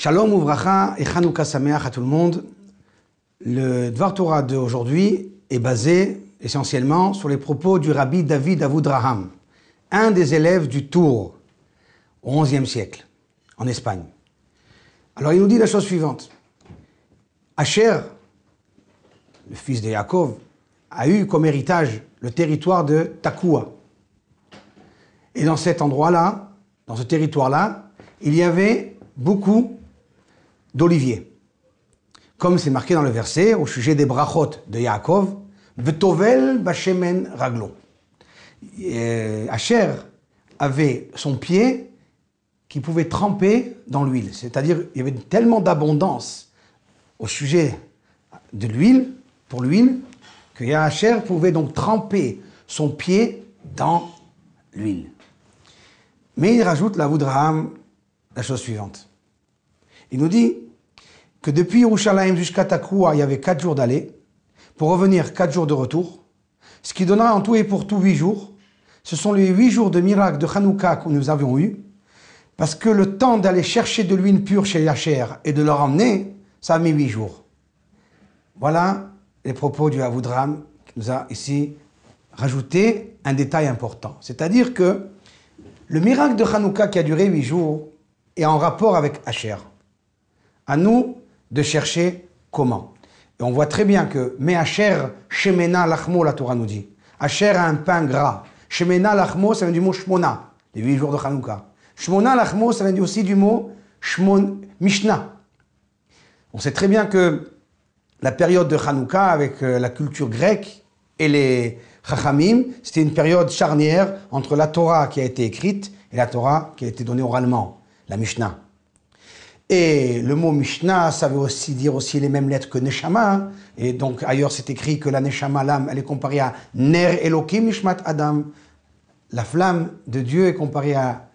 Shalom Uvracha et Chanukah Sameach à tout le monde. Le Dvar Torah d'aujourd'hui est basé essentiellement sur les propos du rabbi David Avudraham, un des élèves du Tour au XIe siècle, en Espagne. Alors il nous dit la chose suivante. Asher, le fils de Yaakov, a eu comme héritage le territoire de Takua. Et dans cet endroit-là, dans ce territoire-là, il y avait beaucoup d'oliviers. Comme c'est marqué dans le verset, au sujet des brachot de Yaakov, V'tovel bashemen raglo. Asher avait son pied qui pouvait tremper dans l'huile. C'est-à-dire, il y avait tellement d'abondance au sujet de l'huile, pour l'huile, que Asher pouvait donc tremper son pied dans l'huile. Mais il rajoute l'Avudraham la chose suivante. Il nous dit que depuis Yerushalayim jusqu'à Takua, il y avait 4 jours d'aller, pour revenir 4 jours de retour, ce qui donnera en tout et pour tout 8 jours. Ce sont les 8 jours de miracle de Hanouka que nous avions eus, parce que le temps d'aller chercher de l'huile pure chez Asher et de le ramener, ça a mis 8 jours. Voilà les propos du Avudraham qui nous a ici rajouté un détail important. C'est-à-dire que le miracle de Hanouka qui a duré 8 jours est en rapport avec Asher. À nous de chercher comment. Et on voit très bien que mais Asher Shemena Lachmo, la Torah nous dit. Asher a un pain gras. Shemena Lachmo, ça vient du mot Shmona, les 8 jours de Hanouka. Shmona Lachmo, ça vient aussi du mot Mishnah. On sait très bien que la période de Hanouka avec la culture grecque et les Chachamim, c'était une période charnière entre la Torah qui a été écrite et la Torah qui a été donnée oralement, la Mishnah. Et le mot Mishnah, ça veut aussi dire aussi les mêmes lettres que Neshama. Et donc ailleurs c'est écrit que la Neshama, l'âme, elle est comparée à Ner Elokim Nishmat Adam. La flamme de Dieu est comparée à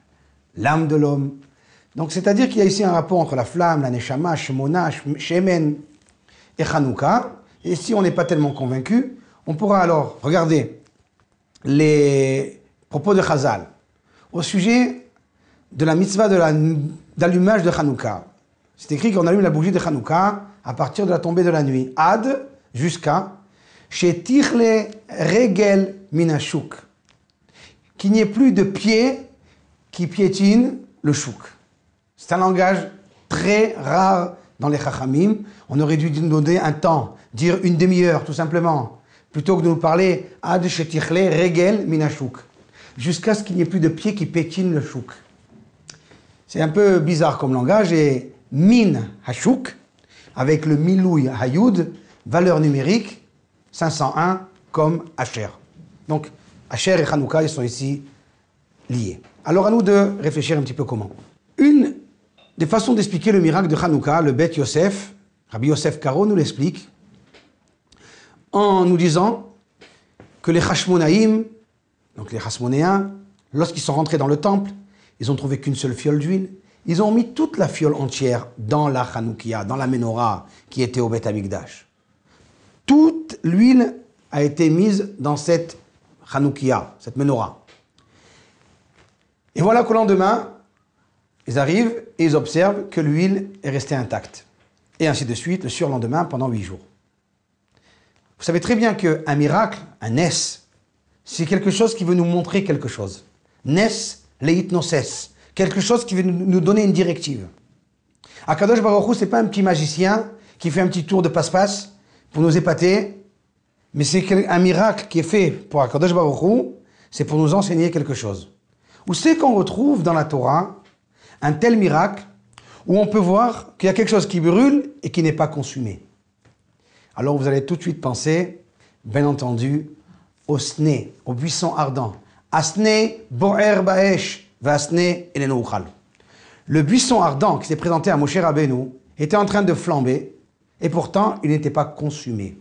l'âme de l'homme. Donc c'est-à-dire qu'il y a ici un rapport entre la flamme, la Neshama, Shemona, Shemen et Hanouka. Et si on n'est pas tellement convaincu, on pourra alors regarder les propos de Chazal au sujet de la mitzvah d'allumage de Hanouka. C'est écrit qu'on allume la bougie de Hanouka à partir de la tombée de la nuit. Ad, jusqu'à chez Tichle Regel Minashuk. Qu'il n'y ait plus de pieds qui piétinent le chouk. C'est un langage très rare dans les Chachamim. On aurait dû nous donner un temps, dire une demi-heure tout simplement, plutôt que de nous parler Ad chez Tichle Regel Minashuk. Jusqu'à ce qu'il n'y ait plus de pieds qui piétinent le chouk. C'est un peu bizarre comme langage, et min hashuk, avec le milouï hayoud, valeur numérique 501 comme Asher. Donc Asher et Hanouka, ils sont ici liés. Alors à nous de réfléchir un petit peu comment. Une des façons d'expliquer le miracle de Hanouka, le Bet Yosef, Rabbi Yosef Karo nous l'explique, en nous disant que les Hashmonaïm, donc les Hasmonéens, lorsqu'ils sont rentrés dans le temple, ils ont trouvé qu'une seule fiole d'huile. Ils ont mis toute la fiole entière dans la Hanoukia, dans la menorah qui était au Beth Amikdash. Toute l'huile a été mise dans cette Hanoukia, cette menorah. Et voilà qu'au lendemain, ils arrivent et ils observent que l'huile est restée intacte. Et ainsi de suite, le surlendemain, pendant 8 jours. Vous savez très bien qu'un miracle, un nes, c'est quelque chose qui veut nous montrer quelque chose. Nes, leitnoses, quelque chose qui veut nous donner une directive. Akadosh Baruch Hu, c'est pas un petit magicien qui fait un petit tour de passe-passe pour nous épater, mais c'est un miracle qui est fait pour Akadosh Baruch Hu, c'est pour nous enseigner quelque chose. Où c'est qu'on retrouve dans la Torah un tel miracle où on peut voir qu'il y a quelque chose qui brûle et qui n'est pas consumé. Alors vous allez tout de suite penser, bien entendu, au sné, au buisson ardent. Asne bo'er ba'esh, v'asne elenu uchal. Le buisson ardent qui s'est présenté à Moshe Rabbeinu était en train de flamber et pourtant il n'était pas consumé.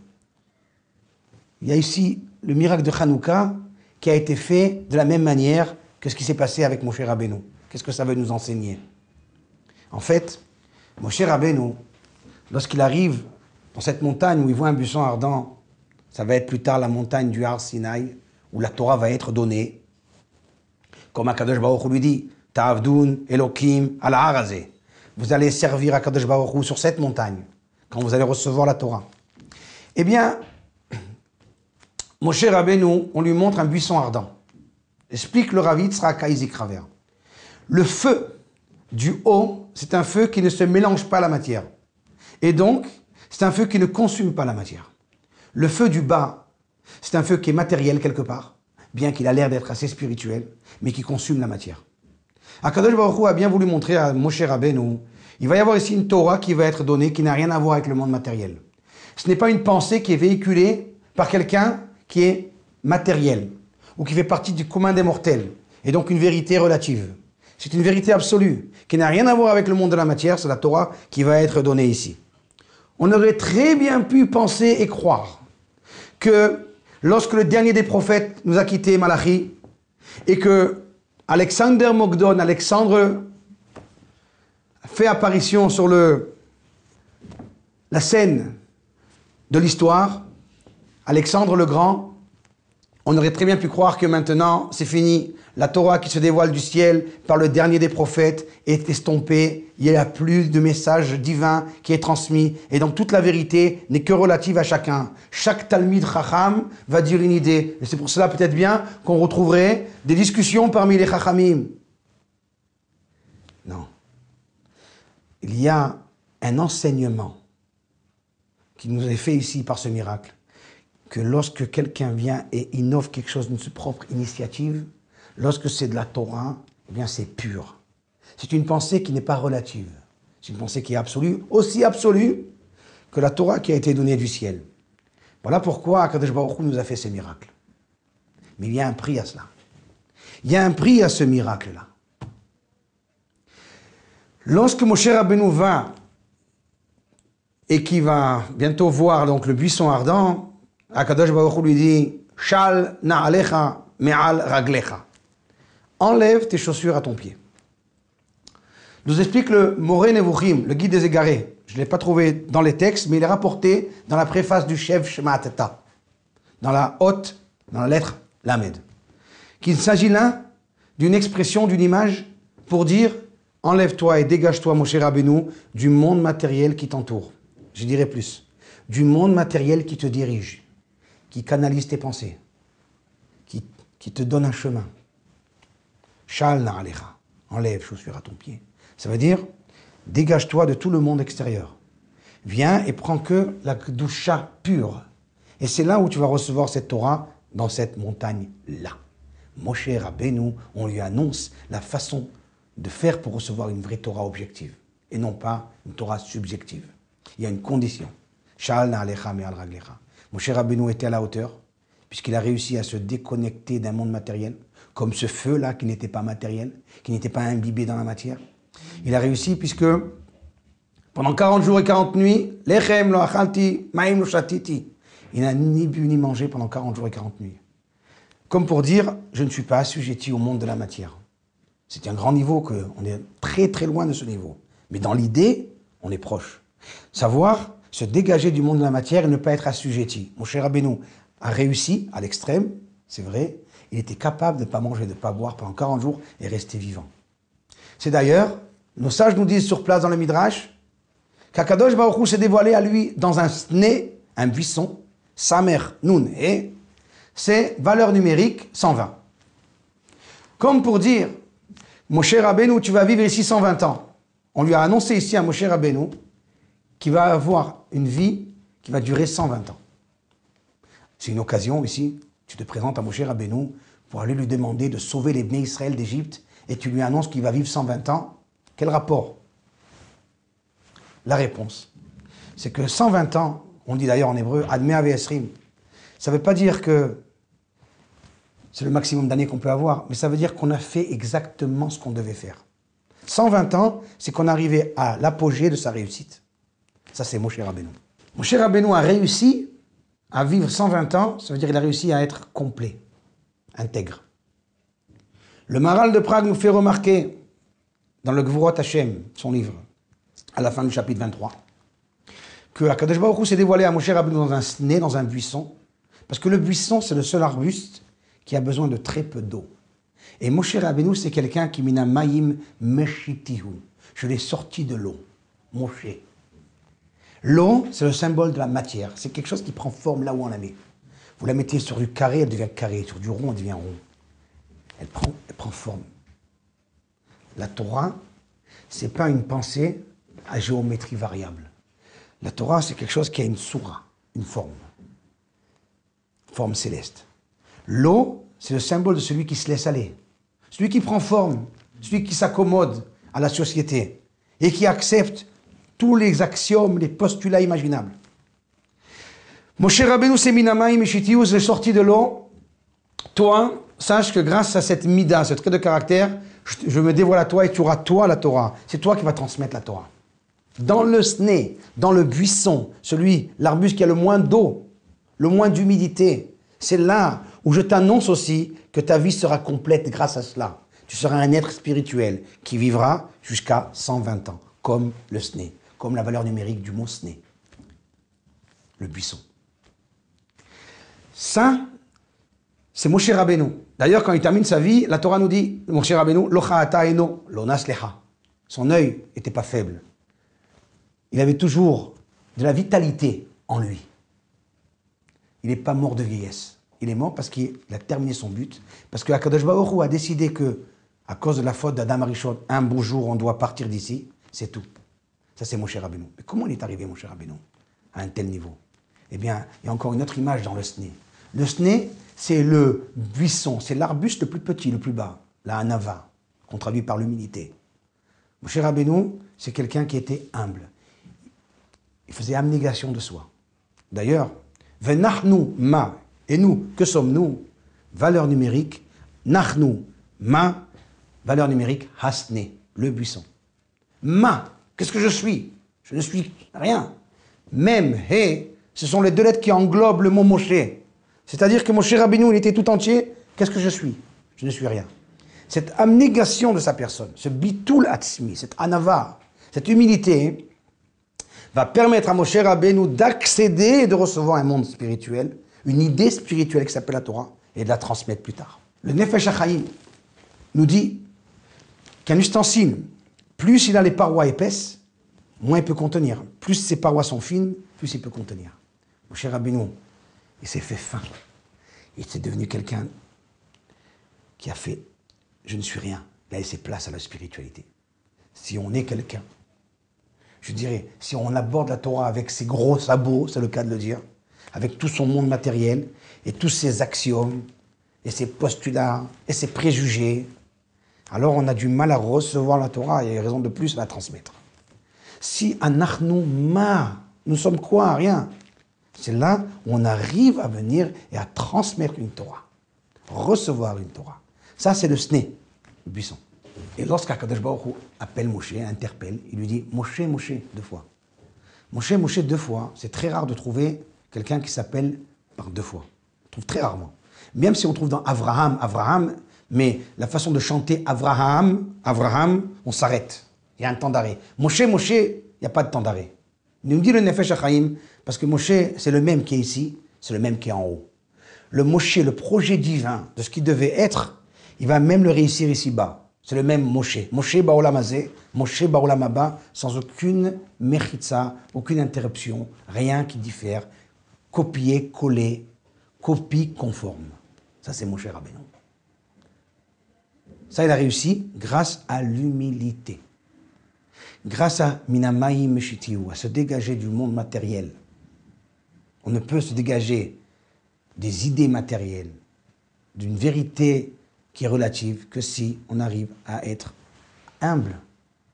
Il y a ici le miracle de Hanouka qui a été fait de la même manière que ce qui s'est passé avec Moshe Rabbeinu. Qu'est-ce que ça veut nous enseigner? En fait, Moshe Rabbeinu, lorsqu'il arrive dans cette montagne où il voit un buisson ardent, ça va être plus tard la montagne du Har Sinaï, où la Torah va être donnée. Comme Akadosh Baruch Hu lui dit, Ta'avdun Elokim al Harazeh. vous allez servir à Kadosh Baruch Hu sur cette montagne, quand vous allez recevoir la Torah. Eh bien, Moshe Rabbeinu, on lui montre un buisson ardent. Explique le Rav Yitzhak Isaac Raver. Le feu du haut, c'est un feu qui ne se mélange pas à la matière. Et donc, c'est un feu qui ne consume pas la matière. Le feu du bas, c'est un feu qui est matériel quelque part, bien qu'il a l'air d'être assez spirituel, mais qui consume la matière. Akadosh Baruch Hu a bien voulu montrer à Moshe Rabbeinu, il va y avoir ici une Torah qui va être donnée, qui n'a rien à voir avec le monde matériel. Ce n'est pas une pensée qui est véhiculée par quelqu'un qui est matériel, ou qui fait partie du commun des mortels, et donc une vérité relative. C'est une vérité absolue, qui n'a rien à voir avec le monde de la matière, c'est la Torah qui va être donnée ici. On aurait très bien pu penser et croire que lorsque le dernier des prophètes nous a quittés, Malachi, et que Alexander Mogdon, Alexandre, fait apparition sur la scène de l'histoire, Alexandre le Grand, on aurait très bien pu croire que maintenant, c'est fini. La Torah qui se dévoile du ciel par le dernier des prophètes est estompée. Il n'y a plus de message divin qui est transmis. Et donc toute la vérité n'est que relative à chacun. Chaque Talmid Chacham va dire une idée. Et c'est pour cela peut-être bien qu'on retrouverait des discussions parmi les Chachamim. Non. Il y a un enseignement qui nous est fait ici par ce miracle, que lorsque quelqu'un vient et innove quelque chose de sa propre initiative, lorsque c'est de la Torah, eh bien c'est pur. C'est une pensée qui n'est pas relative. C'est une pensée qui est absolue, aussi absolue que la Torah qui a été donnée du ciel. Voilà pourquoi Akadosh Baruch Hu nous a fait ces miracles. Mais il y a un prix à cela. Il y a un prix à ce miracle-là. Lorsque Moshe Rabbeinu va et qui va bientôt voir donc le buisson ardent, Akadosh Baruch Hu lui dit « Shal na'alecha me'al raglecha » enlève tes chaussures à ton pied. Nous explique le Moré Nevuchim, le guide des égarés. Je ne l'ai pas trouvé dans les textes, mais il est rapporté dans la préface du Shev Shema Ateta, dans la lettre Lamed, qu'il s'agit là d'une expression, d'une image pour dire « Enlève-toi et dégage-toi, Moshe Rabbeinu, du monde matériel qui t'entoure. » Je dirais plus, du monde matériel qui te dirige, qui canalise tes pensées, qui te donne un chemin. Shal na'alecha, enlève chaussure à ton pied. Ça veut dire, dégage-toi de tout le monde extérieur. Viens et prends que la Kedusha pure. Et c'est là où tu vas recevoir cette Torah, dans cette montagne-là. Moshe Rabbeinu, on lui annonce la façon de faire pour recevoir une vraie Torah objective, et non pas une Torah subjective. Il y a une condition. Shal na'alecha me'al raglecha. Moshe Rabbeinu était à la hauteur, puisqu'il a réussi à se déconnecter d'un monde matériel, comme ce feu-là qui n'était pas matériel, qui n'était pas imbibé dans la matière. Il a réussi puisque pendant 40 jours et 40 nuits, lechem lo achalti, maim lo shatiti, il n'a ni bu ni mangé pendant 40 jours et 40 nuits. Comme pour dire, je ne suis pas assujetti au monde de la matière. C'est un grand niveau, on est très très loin de ce niveau. Mais dans l'idée, on est proche. Savoir se dégager du monde de la matière et ne pas être assujetti. Moshe Rabbeinu a réussi à l'extrême, c'est vrai. Il était capable de ne pas manger, de ne pas boire pendant 40 jours et rester vivant. C'est d'ailleurs, nos sages nous disent sur place dans le Midrash, qu'Akadosh Baruch Hu s'est dévoilé à lui dans un sné, un buisson, Samer Nun, et c'est valeur numérique 120. Comme pour dire, Moshe Rabbeinu, tu vas vivre ici 120 ans. On lui a annoncé ici à Moshe Rabbeinu qu'il va avoir une vie qui va durer 120 ans. C'est une occasion ici. Tu te présentes à Moshe Rabbeinu pour aller lui demander de sauver les Bnei Israël d'Égypte et tu lui annonces qu'il va vivre 120 ans. Quel rapport? La réponse, c'est que 120 ans, on dit d'ailleurs en hébreu, Admea ve'esrim, ça ne veut pas dire que c'est le maximum d'années qu'on peut avoir, mais ça veut dire qu'on a fait exactement ce qu'on devait faire. 120 ans, c'est qu'on arrivait à l'apogée de sa réussite. Ça, c'est Moshe Rabbeinu. Moshe Rabbeinu a réussi à vivre 120 ans, ça veut dire qu'il a réussi à être complet, intègre. Le Maharal de Prague nous fait remarquer, dans le Gvurot Hashem, son livre, à la fin du chapitre 23, que Akadosh Baruch Hu s'est dévoilé à Moshe Rabbeinu dans un sné, dans un buisson, parce que le buisson, c'est le seul arbuste qui a besoin de très peu d'eau. Et Moshe Rabbeinu, c'est quelqu'un qui mina mayim meshitihu, Je l'ai sorti de l'eau. Moshe. L'eau, c'est le symbole de la matière. C'est quelque chose qui prend forme là où on la met. Vous la mettez sur du carré, elle devient carré. Sur du rond, elle devient rond. Elle prend forme. La Torah, ce n'est pas une pensée à géométrie variable. La Torah, c'est quelque chose qui a une soura, une forme céleste. L'eau, c'est le symbole de celui qui se laisse aller, celui qui prend forme, celui qui s'accommode à la société et qui accepte tous les axiomes, les postulats imaginables. Moshe Rabbeinu Seminamaim Eshitius est sorti de l'eau. Toi, sache que grâce à cette mida, ce trait de caractère, je me dévoile à toi et tu auras toi la Torah. C'est toi qui vas transmettre la Torah. Dans le sné, dans le buisson, l'arbuste qui a le moins d'eau, le moins d'humidité, c'est là où je t'annonce aussi que ta vie sera complète grâce à cela. Tu seras un être spirituel qui vivra jusqu'à 120 ans, comme le sné, comme la valeur numérique du mot sné, le buisson. Ça, c'est Moshe Rabbeinu. D'ailleurs, quand il termine sa vie, la Torah nous dit, Moshe Rabbeinu, lo cha'ata eno, lo naslecha. Son œil n'était pas faible. Il avait toujours de la vitalité en lui. Il n'est pas mort de vieillesse. Il est mort parce qu'il a terminé son but, parce que Akadosh Baruch Hu a décidé que, à cause de la faute d'Adam Arishon, un beau jour, on doit partir d'ici. C'est tout. Ça, c'est Moshe Rabbeinu. Mais comment il est arrivé, Moshe Rabbeinu, à un tel niveau? Eh bien, il y a encore une autre image dans le sné. Le sné, c'est le buisson, c'est l'arbuste le plus petit, le plus bas, la hanava, qu'on traduit par l'humilité. Moshe Rabbeinu, c'est quelqu'un qui était humble. Il faisait abnégation de soi. D'ailleurs, Venachnu ma, et nous, que sommes-nous? Valeur numérique, Nachnu ma, valeur numérique, Hasné, le buisson. Ma, qu'est-ce que je suis? Je ne suis rien. Même, He, ce sont les deux lettres qui englobent le mot Moshe. C'est-à-dire que Moshe Rabbeinu, il était tout entier. Qu'est-ce que je suis? Je ne suis rien. Cette abnégation de sa personne, ce bitul atzmi, cette anava, cette humilité, va permettre à Moshe Rabbeinu d'accéder et de recevoir un monde spirituel, une idée spirituelle qui s'appelle la Torah, et de la transmettre plus tard. Le Nefesh HaChaim nous dit qu'un ustensile, plus il a les parois épaisses, moins il peut contenir. Plus ses parois sont fines, plus il peut contenir. Moshe Rabbeinu, il s'est fait fin. Il s'est devenu quelqu'un qui a fait « je ne suis rien ». Il a laissé place à la spiritualité. Si on est quelqu'un, je dirais, si on aborde la Torah avec ses gros sabots, c'est le cas de le dire, avec tout son monde matériel et tous ses axiomes et ses postulats et ses préjugés, alors on a du mal à recevoir la Torah, il y a raison de plus à la transmettre. Si anachnu ma, nous sommes quoi? Rien. C'est là où on arrive à venir et à transmettre une Torah, recevoir une Torah. Ça, c'est le sné, le buisson. Et lorsqu'Akadosh Baruch Hu appelle Moshe, interpelle, il lui dit « Moshe, Moshe » 2 fois. Moshe, Moshe 2 fois, c'est très rare de trouver quelqu'un qui s'appelle par 2 fois. On trouve très rarement. Même si on trouve dans Avraham, Avraham, mais la façon de chanter Avraham, Avraham, on s'arrête. Il y a un temps d'arrêt. Moshe, Moshe, il n'y a pas de temps d'arrêt. Il nous dit le Nefesh HaChaim, parce que Moshe, c'est le même qui est ici, c'est le même qui est en haut. Le Moshe, le projet divin de ce qui devait être, il va même le réussir ici-bas. C'est le même Moshe. Moshe Baolam Hazeh, Moshe Baolam Haba, sans aucune mechitza, aucune interruption, rien qui diffère. Copier, coller, copie conforme. Ça, c'est Moshe Rabbeinu. Ça, il a réussi grâce à l'humilité. Grâce à Minamaï Meshitiou, à se dégager du monde matériel. On ne peut se dégager des idées matérielles, d'une vérité qui est relative, que si on arrive à être humble,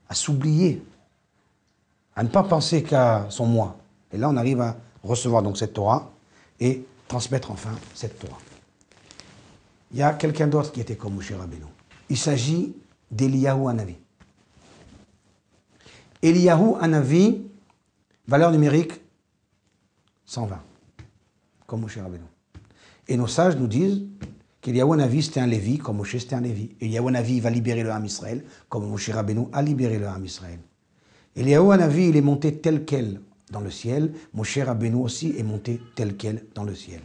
à s'oublier, à ne pas penser qu'à son moi. Et là, on arrive à recevoir donc cette Torah et transmettre enfin cette Torah. Il y a quelqu'un d'autre qui était comme Moshe Rabbeinu. Il s'agit d'Eliyahu Hanavi. Eliyahu Hanavi, valeur numérique 120, comme Moshe Rabbeinu. Et nos sages nous disent qu'Eliyahu Hanavi c'était un Lévi, comme Moshe c'était un Lévi. Eliyahu Hanavi va libérer le Ham Israël, comme Moshe Rabbeinu a libéré le Ham Israël. Eliyahu Hanavi, il est monté tel quel dans le ciel. Moshe Rabbeinu aussi est monté tel quel dans le ciel.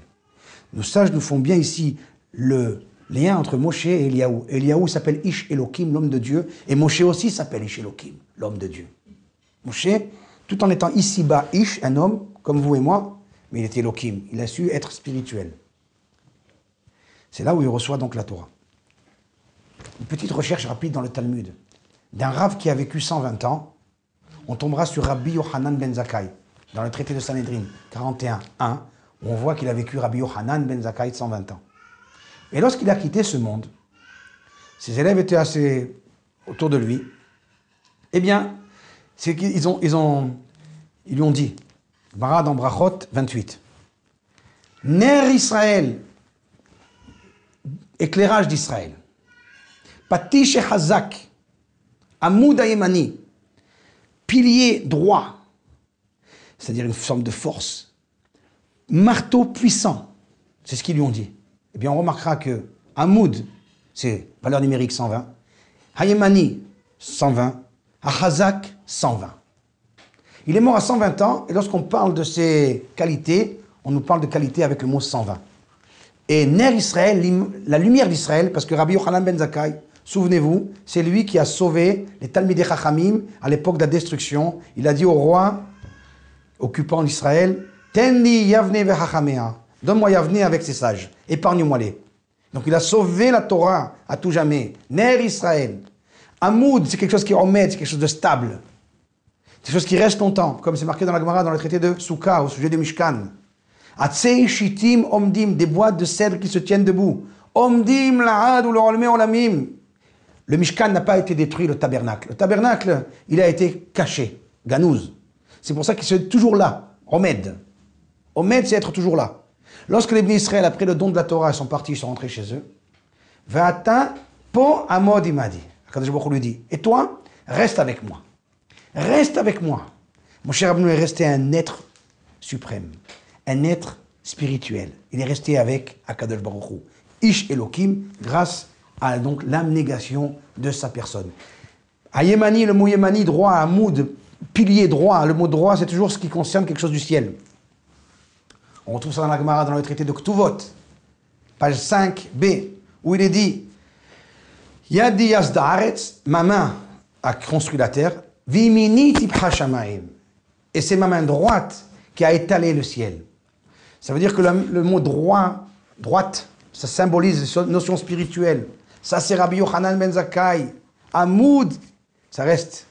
Nos sages nous font bien ici le lien entre Moshe et Eliaou. Eliaou s'appelle Ish Elohim, l'homme de Dieu, et Moshe aussi s'appelle Ish Elohim, l'homme de Dieu. Moshe, tout en étant ici-bas Ish, un homme, comme vous et moi, mais il était Elohim, il a su être spirituel. C'est là où il reçoit donc la Torah. Une petite recherche rapide dans le Talmud. D'un Rav qui a vécu 120 ans, on tombera sur Rabbi Yochanan ben Zakkai, dans le traité de Sanhedrin, 41.1, où on voit qu'il a vécu Rabbi Yochanan ben Zakkai 120 ans. Et lorsqu'il a quitté ce monde, ses élèves étaient assez autour de lui. Eh bien, c'est qu'ils ils lui ont dit, Bara dans Brachot 28, Ner Israël, éclairage d'Israël, Patish et Hazak, Amoud Ayemani, pilier droit, c'est-à-dire une forme de force, marteau puissant, c'est ce qu'ils lui ont dit. Eh bien, on remarquera que Amoud, c'est valeur numérique 120, Hayemani, 120, Hazak, 120. Il est mort à 120 ans, et lorsqu'on parle de ses qualités, on nous parle de qualité avec le mot 120. Et Ner Israël, la lumière d'Israël, parce que Rabbi Yochanan ben Zakkai, souvenez-vous, c'est lui qui a sauvé les Talmidei Chachamim à l'époque de la destruction. Il a dit au roi occupant d'Israël, Tenli Yavne vechachamea, donne-moi Yavne avec ses sages, épargne-moi-les. Donc il a sauvé la Torah à tout jamais. Ner Israël. Amoud, c'est quelque chose qui remet, c'est quelque chose de stable. C'est quelque chose qui reste longtemps, comme c'est marqué dans la Gemara, dans le traité de Souka, au sujet du Mishkan. Atzei shitim omdim, des boîtes de cèdre qui se tiennent debout. Omdim la'ad ou l'olme olamim. Le Mishkan n'a pas été détruit, le tabernacle. Le tabernacle, il a été caché, ganouz. C'est pour ça qu'il est toujours là, Omed. Omed, c'est être toujours là. Lorsque les Bnei Israël, après le don de la Torah, sont partis, ils sont rentrés chez eux. Va'ata po amod imadi. Akadosh Baruch Hu lui dit, et toi, reste avec moi. Reste avec moi. Mon cher Rabbeinu est resté un être suprême, un être spirituel. Il est resté avec Akadosh Baruch Hu, Ish Elohim, grâce à donc l'abnégation de sa personne. À Yémani, le mot Yémani, droit, Amoud, pilier droit. Le mot droit, c'est toujours ce qui concerne quelque chose du ciel. On retrouve ça dans la Gemara, dans le traité de Ktuvot, page 5b, où il est dit Yadi Yazdaaretz, ma main a construit la terre, Vimini Tipha Shamaim. Et c'est ma main droite qui a étalé le ciel. Ça veut dire que le mot droit, droite, ça symbolise une notion spirituelle. Ça, c'est Rabbi Yochanan ben Zakkai. Amoud, ça reste.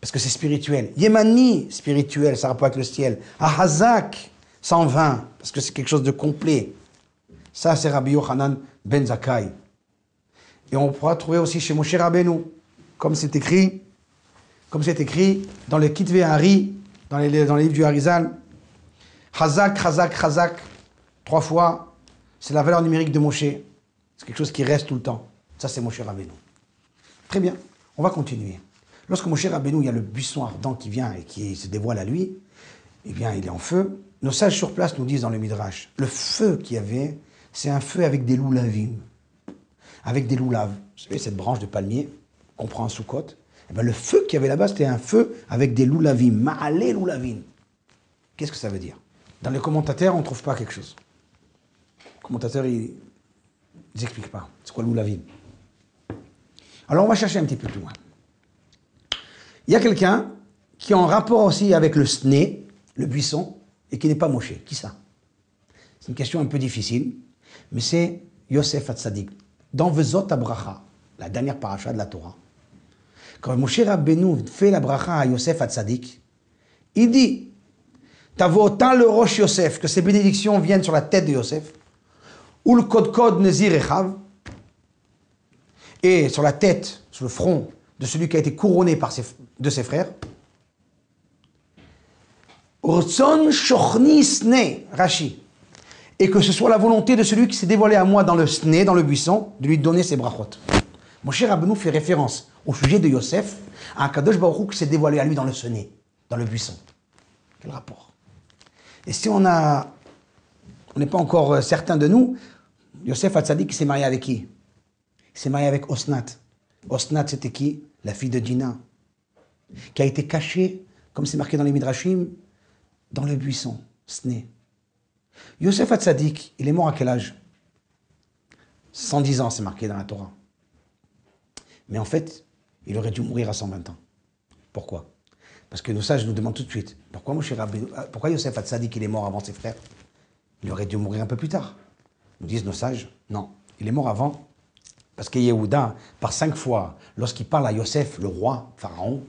Parce que c'est spirituel. Yémani, spirituel, ça a rapport avec le ciel. Ahazak, 120, parce que c'est quelque chose de complet. Ça, c'est Rabbi Yochanan ben Zakkai. Et on pourra trouver aussi chez Moshe Rabbeinu, comme c'est écrit dans le Kitve Hari, dans les livres du Harizal. Hazak, Hazak, Hazak, 3 fois, c'est la valeur numérique de Moshe. C'est quelque chose qui reste tout le temps. Ça, c'est Moshe Rabbeinu. Très bien, on va continuer. Lorsque Moshe Rabbeinu, il y a le buisson ardent qui vient et qui se dévoile à lui, eh bien, il est en feu. Nos sages sur place nous disent dans le Midrash, le feu qu'il y avait, c'est un feu avec des loulavim. Avec des loulaves. Vous savez, cette branche de palmier qu'on prend en Soukot, eh bien, le feu qu'il y avait là-bas, c'était un feu avec des loulavim. Ma'alé loulavim. Qu'est-ce que ça veut dire? Dans les commentateurs, on ne trouve pas quelque chose. Les commentateurs, ils n'expliquent pas. C'est quoi loulavim? Alors, on va chercher un petit peu plus loin. Il y a quelqu'un qui est en rapport aussi avec le sné, le buisson, et qui n'est pas Moshe. Qui ça? C'est une question un peu difficile, mais c'est Yosef Hatzadik. Dans Vezot Abracha, la dernière paracha de la Torah, quand Moshe Rabbeinu fait la bracha à Yosef Hatzadik, il dit Tavotan le Rosh Yosef, que ces bénédictions viennent sur la tête de Yosef, ou le Kod Nezir Echav, et sur la tête, sur le front de celui qui a été couronné de ses frères. Urtson Shochni Sne, Rashi. Et que ce soit la volonté de celui qui s'est dévoilé à moi dans le sné, dans le buisson, de lui donner ses brachot. Moshe Rabbeinu fait référence au sujet de Yosef, à un Kadosh Baruch Hu qui s'est dévoilé à lui dans le sné, dans le buisson. Quel rapport? Et si on n'est pas encore certain de nous, Yosef Hatzadik s'est marié avec qui? Il s'est marié avec Osnat. Osnat, c'était qui? La fille de Dina, qui a été cachée, comme c'est marqué dans les Midrashim, dans le buisson, sné. Yosef Hatzadik, il est mort à quel âge? 110 ans, c'est marqué dans la Torah. Mais en fait, il aurait dû mourir à 120 ans. Pourquoi? Parce que nos sages nous demandent tout de suite, pourquoi Yosef Hatzadik il est mort avant ses frères? Il aurait dû mourir un peu plus tard. Nous disent nos sages, non, il est mort avant. Parce que Yehuda, par 5 fois, lorsqu'il parle à Yosef, le roi, Pharaon,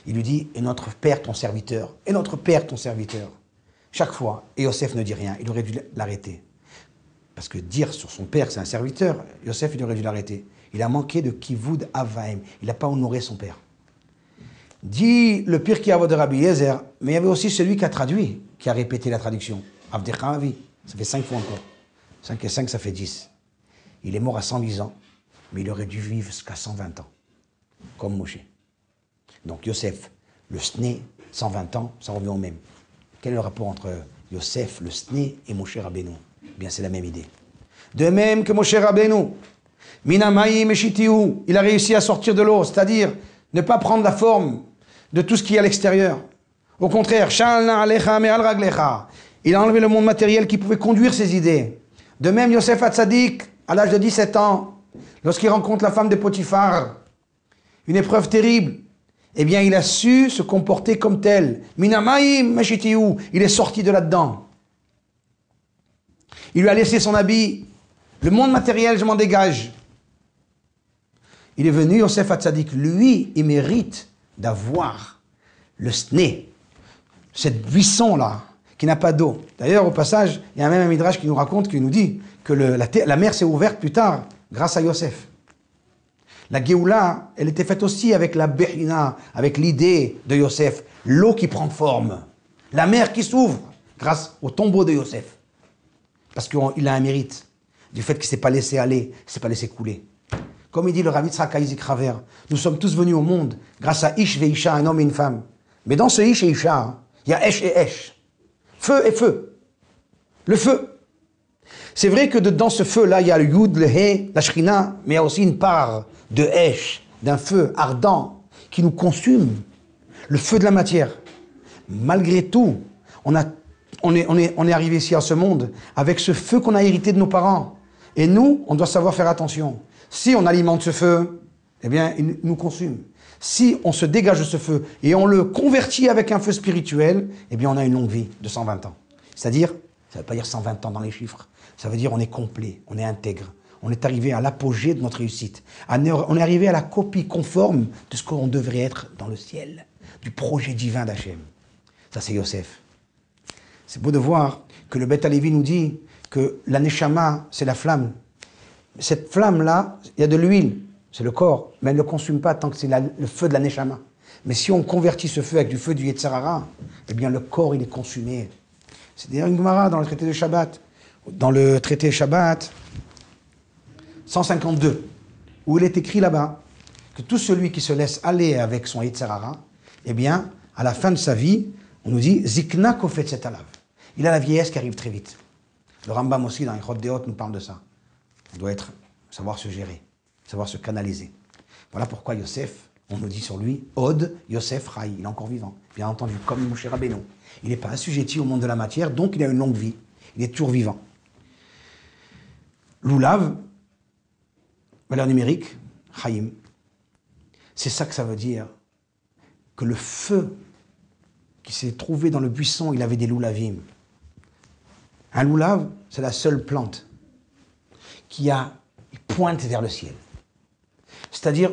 il lui dit, et notre père ton serviteur, et notre père ton serviteur. Chaque fois, et Yosef ne dit rien, il aurait dû l'arrêter. Parce que dire sur son père, c'est un serviteur, Yosef, il aurait dû l'arrêter. Il a manqué de kivud avaim, il n'a pas honoré son père. Dit le pire qui a de Rabbi Yezer, mais il y avait aussi celui qui a traduit, qui a répété la traduction. Avdecha Avi, ça fait 5 fois encore. 5 et 5, ça fait 10. Il est mort à 110 ans, mais il aurait dû vivre jusqu'à 120 ans, comme Moshe. Donc Yosef, le Sné, 120 ans, ça revient au même. Quel est le rapport entre Yosef, le Sné, et Moshe Rabbeinu? Eh bien, c'est la même idée. De même que Moshe Rabbeinu, Minamaïm et Shitiou, il a réussi à sortir de l'eau, c'est-à-dire ne pas prendre la forme de tout ce qui est à l'extérieur. Au contraire, il a enlevé le monde matériel qui pouvait conduire ses idées. De même, Yosef Hatzadik, à l'âge de 17 ans, lorsqu'il rencontre la femme de Potiphar, une épreuve terrible, eh bien, il a su se comporter comme tel. Minamaïm meshitiou, il est sorti de là-dedans. Il lui a laissé son habit. Le monde matériel, je m'en dégage. Il est venu, Yosef Hatzadik, lui, il mérite d'avoir le sné, cette buisson-là, qui n'a pas d'eau. D'ailleurs, au passage, il y a même un midrash qui nous raconte, qui nous dit que la mer s'est ouverte plus tard, grâce à Yosef. La Géoula, elle était faite aussi avec la Bechina, avec l'idée de Yosef, l'eau qui prend forme, la mer qui s'ouvre, grâce au tombeau de Yosef. Parce qu'il a un mérite, du fait qu'il ne s'est pas laissé aller, il ne s'est pas laissé couler. Comme il dit le Rav Yitzhak Isaac Raver, nous sommes tous venus au monde grâce à Ish ve Isha, un homme et une femme. Mais dans ce Ish et Isha, il y a Esh et Esh. Feu et feu. Le feu. C'est vrai que dans ce feu-là, il y a le Yud, le He, la Shrina, mais il y a aussi une part de Esh, d'un feu ardent qui nous consume. Le feu de la matière. Malgré tout, on est arrivé ici à ce monde avec ce feu qu'on a hérité de nos parents. Et nous, on doit savoir faire attention. Si on alimente ce feu, eh bien, il nous consume. Si on se dégage de ce feu et on le convertit avec un feu spirituel, eh bien, on a une longue vie de 120 ans. C'est-à-dire, ça ne veut pas dire 120 ans dans les chiffres, ça veut dire on est complet, on est intègre. On est arrivé à l'apogée de notre réussite. On est arrivé à la copie conforme de ce qu'on devrait être dans le ciel, du projet divin d'Hachem. Ça, c'est Yosef. C'est beau de voir que le Beth Alevi nous dit que la Neshama, c'est la flamme. Cette flamme-là, il y a de l'huile, c'est le corps, mais elle ne le consume pas tant que c'est le feu de la Neshama. Mais si on convertit ce feu avec du feu du Yetzer Hara, eh bien le corps, il est consumé. C'est d'ailleurs une Gemara dans le traité de Shabbat. Dans le traité Shabbat 152, où il est écrit là-bas que tout celui qui se laisse aller avec son Yetzer Hara, eh bien, à la fin de sa vie, on nous dit Zikna kofet set alav. Il a la vieillesse qui arrive très vite. Le Rambam aussi, dans les Chod Deot, nous parle de ça. On doit savoir se gérer, savoir se canaliser. Voilà pourquoi Yosef, on nous dit sur lui, Od Yosef Rai, il est encore vivant. Bien entendu, comme Moshe Rabbeinu. Il n'est pas assujetti au monde de la matière, donc il a une longue vie. Il est toujours vivant. Loulav, valeur numérique, Chaim. C'est ça que ça veut dire. Que le feu qui s'est trouvé dans le buisson, il avait des loulavim. Un loulav, c'est la seule plante qui pointe vers le ciel. C'est-à-dire,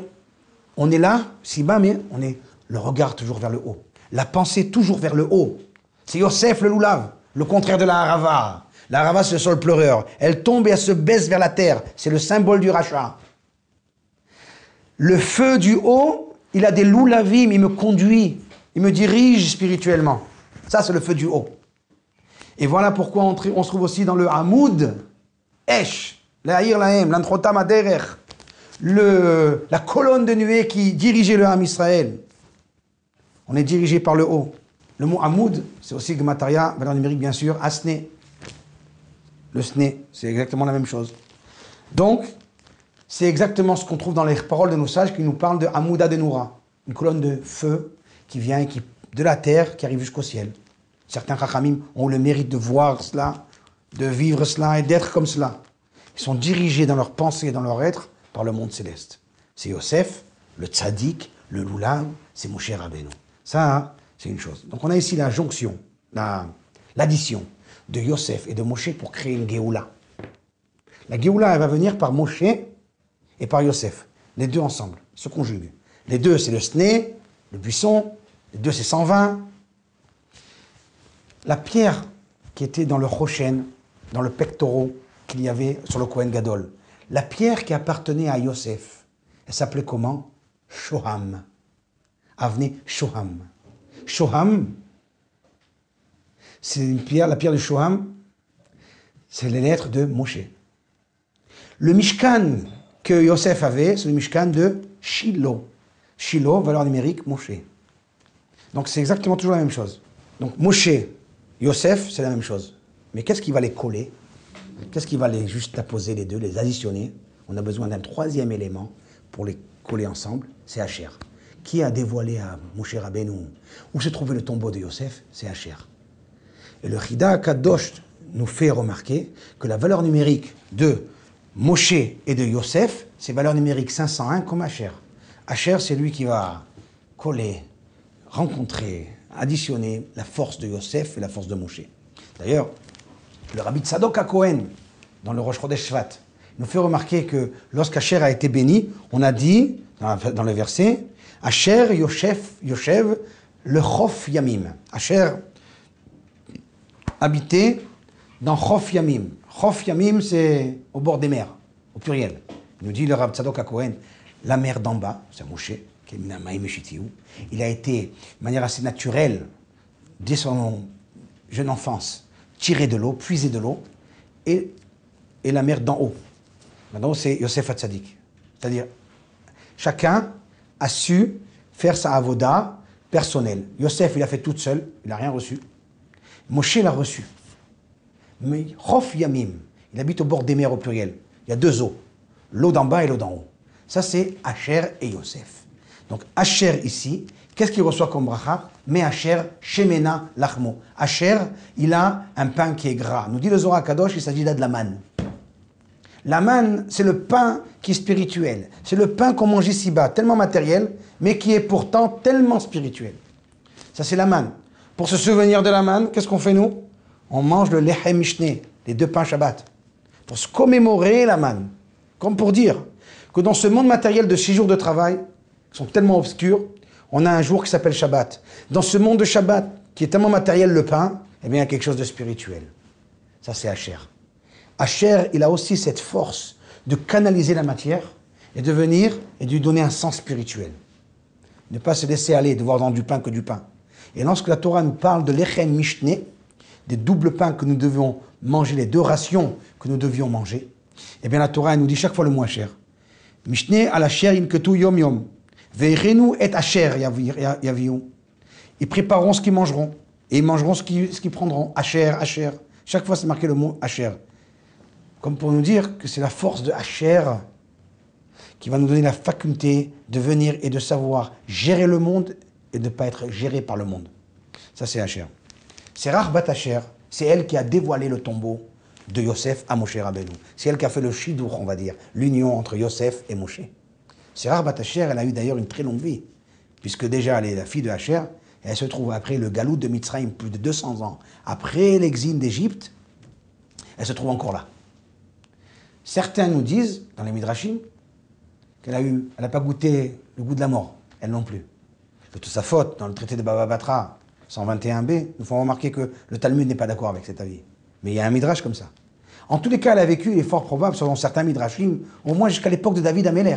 on est là, si bas, mais on est le regard toujours vers le haut. La pensée toujours vers le haut. C'est Yosef le loulav, le contraire de la harava. La harava, c'est le sol pleureur. Elle tombe et elle se baisse vers la terre. C'est le symbole du rachat. Le feu du haut, il a des loulavim, il me conduit, il me dirige spirituellement. Ça, c'est le feu du haut. Et voilà pourquoi on se trouve aussi dans le Hamoud, Esh, l'Aïr Lahem, l'Antrotam Aderer, la colonne de nuée qui dirigeait le Ham Israël. On est dirigé par le haut. Le mot Hamoud, c'est aussi Gemataria, valeur numérique bien sûr, Asné. Le Sné, c'est exactement la même chose. Donc, c'est exactement ce qu'on trouve dans les paroles de nos sages qui nous parlent de Hamouda de Noura, une colonne de feu qui vient de la terre qui arrive jusqu'au ciel. Certains Chachamim ont le mérite de voir cela, de vivre cela et d'être comme cela. Ils sont dirigés dans leur pensée et dans leur être par le monde céleste. C'est Yosef, le tzaddik, le loulam, c'est Moshe Rabbeinu. Ça, hein, c'est une chose. Donc on a ici la jonction, l'addition de Yosef et de Moshe pour créer une Géoula. La Géoula, elle va venir par Moshe et par Yosef. Les deux ensemble, se conjuguent. Les deux, c'est le sné, le buisson. Les deux, c'est 120. La pierre qui était dans le Choshen, dans le pectoral qu'il y avait sur le Kohen Gadol, la pierre qui appartenait à Yosef, elle s'appelait comment? Shoham. Avenue Shoham. Shoham, c'est une pierre, la pierre de Shoham, c'est les lettres de Moshe. Le Mishkan que Yosef avait, c'est le Mishkan de Shiloh. Shiloh, valeur numérique, Moshe. Donc c'est exactement toujours la même chose. Donc Moshe, Yosef, c'est la même chose. Mais qu'est-ce qui va les coller? Qu'est-ce qui va les juste apposer les deux, les additionner? On a besoin d'un troisième élément pour les coller ensemble, c'est Asher. Qui a dévoilé à Moshe Rabbeinu où se trouvait le tombeau de Yosef? C'est Asher. Et le Chida Kadosh nous fait remarquer que la valeur numérique de Moshe et de Yosef, c'est valeur numérique 501 comme Asher. Asher, c'est lui qui va coller, rencontrer, additionner la force de Yosef et la force de Moshe. D'ailleurs, le Rabbi Tzadok HaKohen, dans le Rosh Chodesh Shvat, nous fait remarquer que lorsqu'Asher a été béni, on a dit, dans le verset, Asher Yoshev le Chof Yamim. Asher habitait dans Chof Yamim. Chof Yamim, c'est au bord des mers, au pluriel. Il nous dit le Rabbi Tzadok HaKohen, la mer d'en bas, c'est Moshe, qui est Minamayim Eshitiou. Il a été, de manière assez naturelle, dès son jeune enfance, tiré de l'eau, puisé de l'eau, et la mer d'en haut. Maintenant, c'est Yosef HaTzadik. C'est-à-dire, chacun a su faire sa avoda personnelle. Yosef, il a fait toute seule, il n'a rien reçu. Moshe l'a reçu. Mais Chof Yamim, il habite au bord des mers au pluriel. Il y a deux eaux, l'eau d'en bas et l'eau d'en haut. Ça, c'est Asher et Yosef. Donc, Asher ici, qu'est-ce qu'il reçoit comme bracha? Mais Asher, Shemena Lachmo. Asher, il a un pain qui est gras. Nous dit le Zohar Kadosh, il s'agit là de la manne. La manne, c'est le pain qui est spirituel. C'est le pain qu'on mange ici-bas, tellement matériel, mais qui est pourtant tellement spirituel. Ça, c'est la manne. Pour se souvenir de la manne, qu'est-ce qu'on fait, nous? On mange le lechem mishné, les deux pains Shabbat. Pour se commémorer la manne. Comme pour dire que dans ce monde matériel de 6 jours de travail, qui sont tellement obscurs, on a un jour qui s'appelle Shabbat. Dans ce monde de Shabbat, qui est tellement matériel, le pain, eh bien, il y a quelque chose de spirituel. Ça, c'est Asher. Asher, il a aussi cette force de canaliser la matière et de venir et de lui donner un sens spirituel. Ne pas se laisser aller, de voir dans du pain que du pain. Et lorsque la Torah nous parle de l'Echen Mishné, des doubles pains que nous devions manger, les 2 rations que nous devions manger, eh bien la Torah elle nous dit chaque fois le mot Asher. Mishné al Asher inketu yom yom. Ve'irenu et Asher yaviu. Ils prépareront ce qu'ils mangeront. Et ils mangeront ce qu'ils prendront. Asher, Asher. Chaque fois c'est marqué le mot Asher. Comme pour nous dire que c'est la force de Asher qui va nous donner la faculté de venir et de savoir gérer le monde et de ne pas être géré par le monde. Ça c'est Asher. Serach bat Asher, c'est elle qui a dévoilé le tombeau de Yosef à Moshe Rabbeinu. C'est elle qui a fait le shidour, on va dire, l'union entre Yosef et Moshe. Serach bat Asher, elle a eu d'ailleurs une très longue vie, puisque déjà elle est la fille de Asher, et elle se trouve après le galout de Mitzrayim, plus de 200 ans. Après l'exil d'Égypte, elle se trouve encore là. Certains nous disent, dans les Midrashim, qu'elle n'a pas goûté le goût de la mort, elle non plus. Le Tosafot, dans le traité de Baba Batra, 121b, nous font remarquer que le Talmud n'est pas d'accord avec cet avis. Mais il y a un Midrash comme ça. En tous les cas, elle a vécu, il est fort probable, selon certains Midrashim, au moins jusqu'à l'époque de David Améler.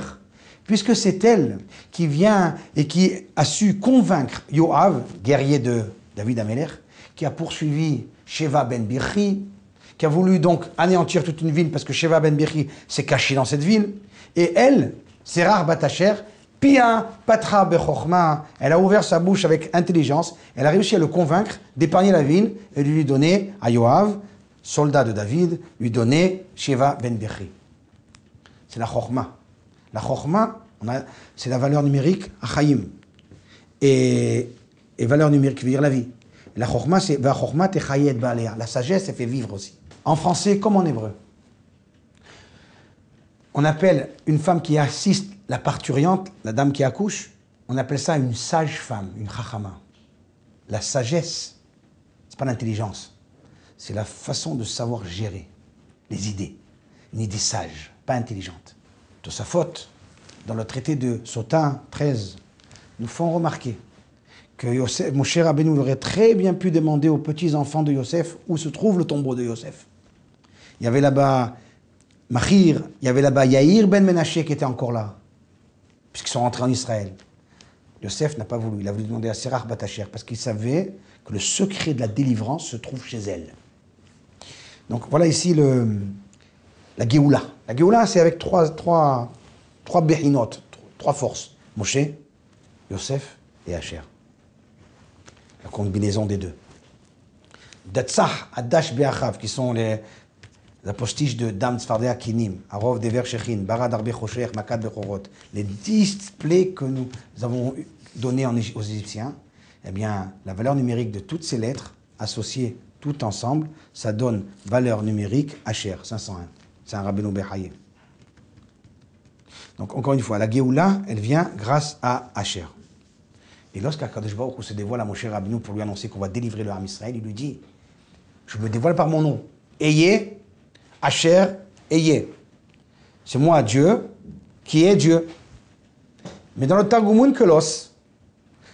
Puisque c'est elle qui vient et qui a su convaincre Yoav, guerrier de David Améler, qui a poursuivi Sheva ben Birchi, qui a voulu donc anéantir toute une ville parce que Sheva ben Birchi s'est caché dans cette ville. Et elle, Serach bat Asher, Pia Patra Bechorma, elle a ouvert sa bouche avec intelligence, elle a réussi à le convaincre d'épargner la ville et de lui donner à Yoav, soldat de David, lui donner Sheva ben Birchi. C'est la Chorma. La Chorma, c'est la valeur numérique Achaim. Et valeur numérique veut dire la vie. La Chorma, c'est la sagesse, elle fait vivre aussi. En français comme en hébreu. On appelle une femme qui assiste la parturiente, la dame qui accouche, on appelle ça une sage-femme, une chachama. La sagesse, c'est pas l'intelligence, c'est la façon de savoir gérer les idées. Une idée sage, pas intelligente. De sa faute, dans le traité de Sotin 13, nous font remarquer que Yosef, Moshe Rabbeinu aurait très bien pu demander aux petits-enfants de Yosef où se trouve le tombeau de Yosef. Il y avait là-bas Machir, il y avait là-bas Yair ben Menaché qui était encore là, puisqu'ils sont rentrés en Israël. Yosef n'a pas voulu, il a voulu demander à Serach Batacher, parce qu'il savait que le secret de la délivrance se trouve chez elle. Donc voilà ici la Géoula. La Géoula, c'est avec trois béhinot, trois forces. Moshe, Yosef et Asher. La combinaison des deux. Datsah, Adash Be'achav, qui sont les postiches de Dam Tzfardea Kinim, Arov Dever Shechin, Barad Arbe Chosher, Makad Bechorot, les 10 plaies que nous avons données aux Égyptiens, eh bien, la valeur numérique de toutes ces lettres, associées toutes ensemble, ça donne valeur numérique Asher, 501. C'est un Rabbeinu Bechaye. Donc, encore une fois, la Géoula, elle vient grâce à Asher. Et lorsqu'Akadosh Baruch Hu se dévoile à Moshe Rabbeinu pour lui annoncer qu'on va délivrer le Ham Israël, il lui dit, je me dévoile par mon nom. Ayez, Asher, ayez. C'est moi Dieu qui est Dieu. Mais dans le Targum Onkelos,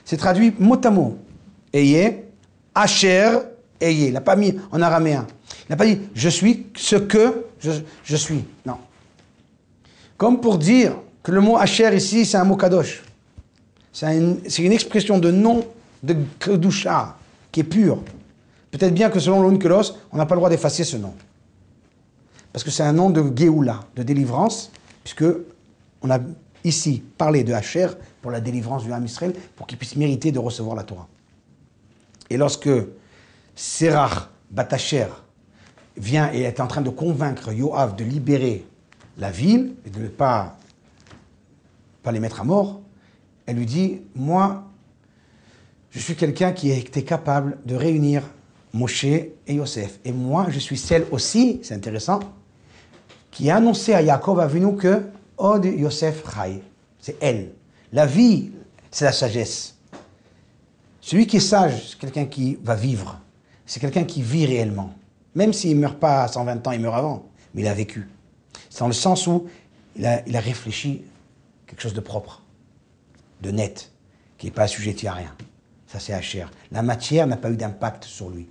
c'est traduit mot à mot. Ayez, Asher, ayez. Il n'a pas mis en araméen. Il n'a pas dit je suis ce que je suis. Non. Comme pour dire que le mot Asher ici, c'est un mot kadosh. C'est une expression de nom de Kedusha qui est pure. Peut-être bien que selon l'Onkelos, on n'a pas le droit d'effacer ce nom. Parce que c'est un nom de Géoula, de délivrance, puisque on a ici parlé de Asher pour la délivrance du Ham Israël, pour qu'il puisse mériter de recevoir la Torah. Et lorsque Serach Batacher vient et est en train de convaincre Yoav de libérer la ville et de ne pas les mettre à mort, elle lui dit, moi, je suis quelqu'un qui était capable de réunir Moshe et Yosef. Et moi, je suis celle aussi, c'est intéressant, qui a annoncé à Yaakov Avinu que Od Yosef Chai. C'est elle. La vie, c'est la sagesse. Celui qui est sage, c'est quelqu'un qui va vivre. C'est quelqu'un qui vit réellement. Même s'il ne meurt pas à 120 ans, il meurt avant. Mais il a vécu. C'est dans le sens où il a réfléchi quelque chose de propre, de net, qui n'est pas assujetti à rien. Ça, c'est Asher. La matière n'a pas eu d'impact sur lui.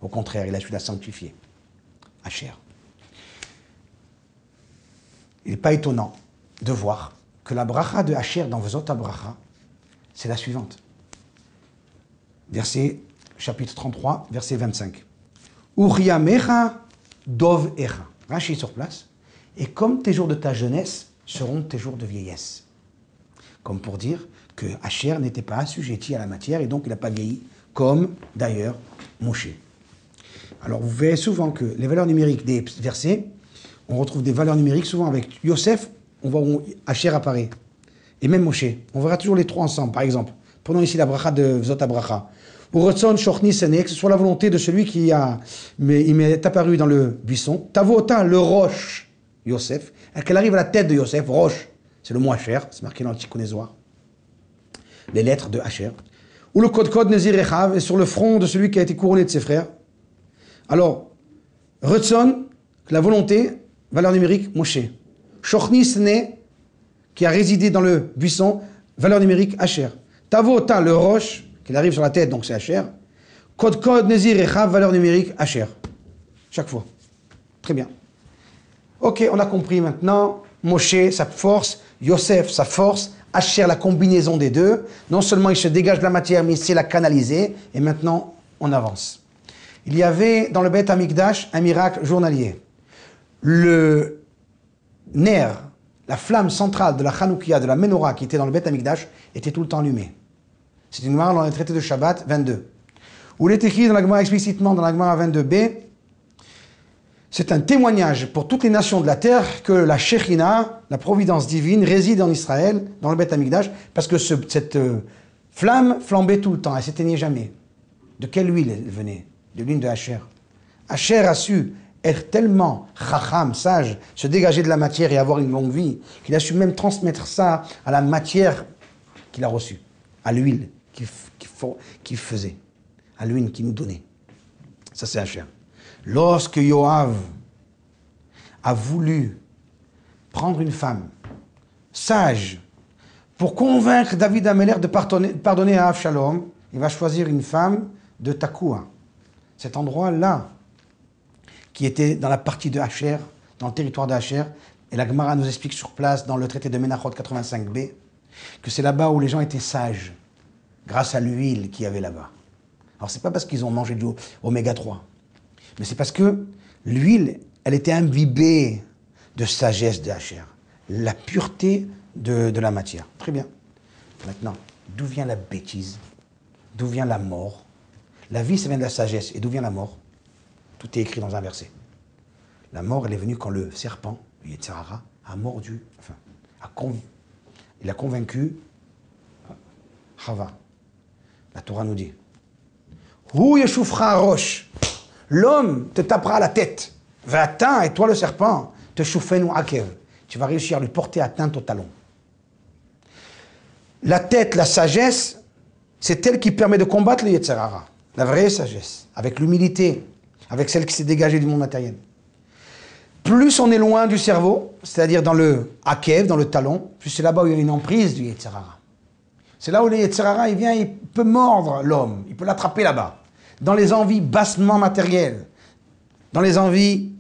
Au contraire, il a su la sanctifier. Asher. Il n'est pas étonnant de voir que la bracha de Asher dans Vezot HaBracha, c'est la suivante. Verset, chapitre 33, verset 25. Uriamecha dov echa. Rachi sur place. Et comme tes jours de ta jeunesse seront tes jours de vieillesse. Comme pour dire que Asher n'était pas assujetti à la matière et donc il n'a pas vieilli, comme d'ailleurs Moshe. Alors vous verrez souvent que les valeurs numériques des versets, on retrouve des valeurs numériques souvent avec Yosef, on voit où Asher apparaît. Et même Moshe. On verra toujours les trois ensemble. Par exemple, prenons ici la bracha de Vezot HaBracha. Uretson shochni senek, ce soit la volonté de celui qui il m'est apparu dans le buisson. Tavota, le roche, Yosef. Qu'elle arrive à la tête de Yosef, roche, c'est le mot Asher, c'est marqué dans le Tikkun. Les lettres de Asher. Ou le code Nezir Echav, et sur le front de celui qui a été couronné de ses frères. Alors, Retson, la volonté, valeur numérique, Moshe. Shochni Sene, qui a résidé dans le buisson, valeur numérique, Asher. Tavota, le roche, qui arrive sur la tête, donc c'est Asher. Code Nezir Echav, valeur numérique, Asher. Chaque fois. Très bien. Ok, on a compris maintenant. Moshe, sa force. Yosef, sa force. Asher, la combinaison des deux. Non seulement il se dégage de la matière, mais il sait la canaliser. Et maintenant, on avance. Il y avait dans le Beth Amikdash un miracle journalier. Le nerf, la flamme centrale de la Chanoukia, de la Menorah qui était dans le Beth Amikdash, était tout le temps allumée. C'est une Gemara dans le traité de Shabbat 22. Où il est écrit dans la Gemara explicitement dans la Gemara 22b, c'est un témoignage pour toutes les nations de la terre que la Shekhinah, la providence divine, réside en Israël, dans le Beth Amikdash, parce que cette flamme flambait tout le temps, elle ne s'éteignait jamais. De quelle huile elle venait? De l'huile de Asher. Asher a su être tellement chacham, sage, se dégager de la matière et avoir une longue vie, qu'il a su même transmettre ça à la matière qu'il a reçue, à l'huile qu'il faisait, à l'huile qu'il nous donnait. Ça, c'est Asher. Lorsque Yoav a voulu prendre une femme sage pour convaincre David Améler de pardonner à Avshalom, il va choisir une femme de Takoua. Cet endroit-là, qui était dans la partie de Asher, dans le territoire d'Asher, et la Gemara nous explique sur place, dans le traité de Menachot 85b, que c'est là-bas où les gens étaient sages, grâce à l'huile qu'il y avait là-bas. Alors c'est pas parce qu'ils ont mangé du oméga 3, mais c'est parce que l'huile, elle était imbibée de sagesse de Asher, la pureté de la matière. Très bien. Maintenant, d'où vient la bêtise? D'où vient la mort? La vie, ça vient de la sagesse. Et d'où vient la mort? Tout est écrit dans un verset. La mort, elle est venue quand le serpent, le Yetzer Hara, a mordu, enfin, il a convaincu Chava. La Torah nous dit, Hu yeshufcha rosh, l'homme te tapera la tête. Va-t'en, et toi le serpent, te choufenu akev. Tu vas réussir à lui porter atteinte au talon. La tête, la sagesse, c'est elle qui permet de combattre le Yetzer Hara. La vraie sagesse, avec l'humilité, avec celle qui s'est dégagée du monde matériel. Plus on est loin du cerveau, c'est-à-dire dans le akev, dans le talon, plus c'est là-bas où il y a une emprise du Yetzer Hara. C'est là où le Yetzer Hara, il vient, il peut mordre l'homme, il peut l'attraper là-bas. Dans les envies bassement matérielles, dans les envies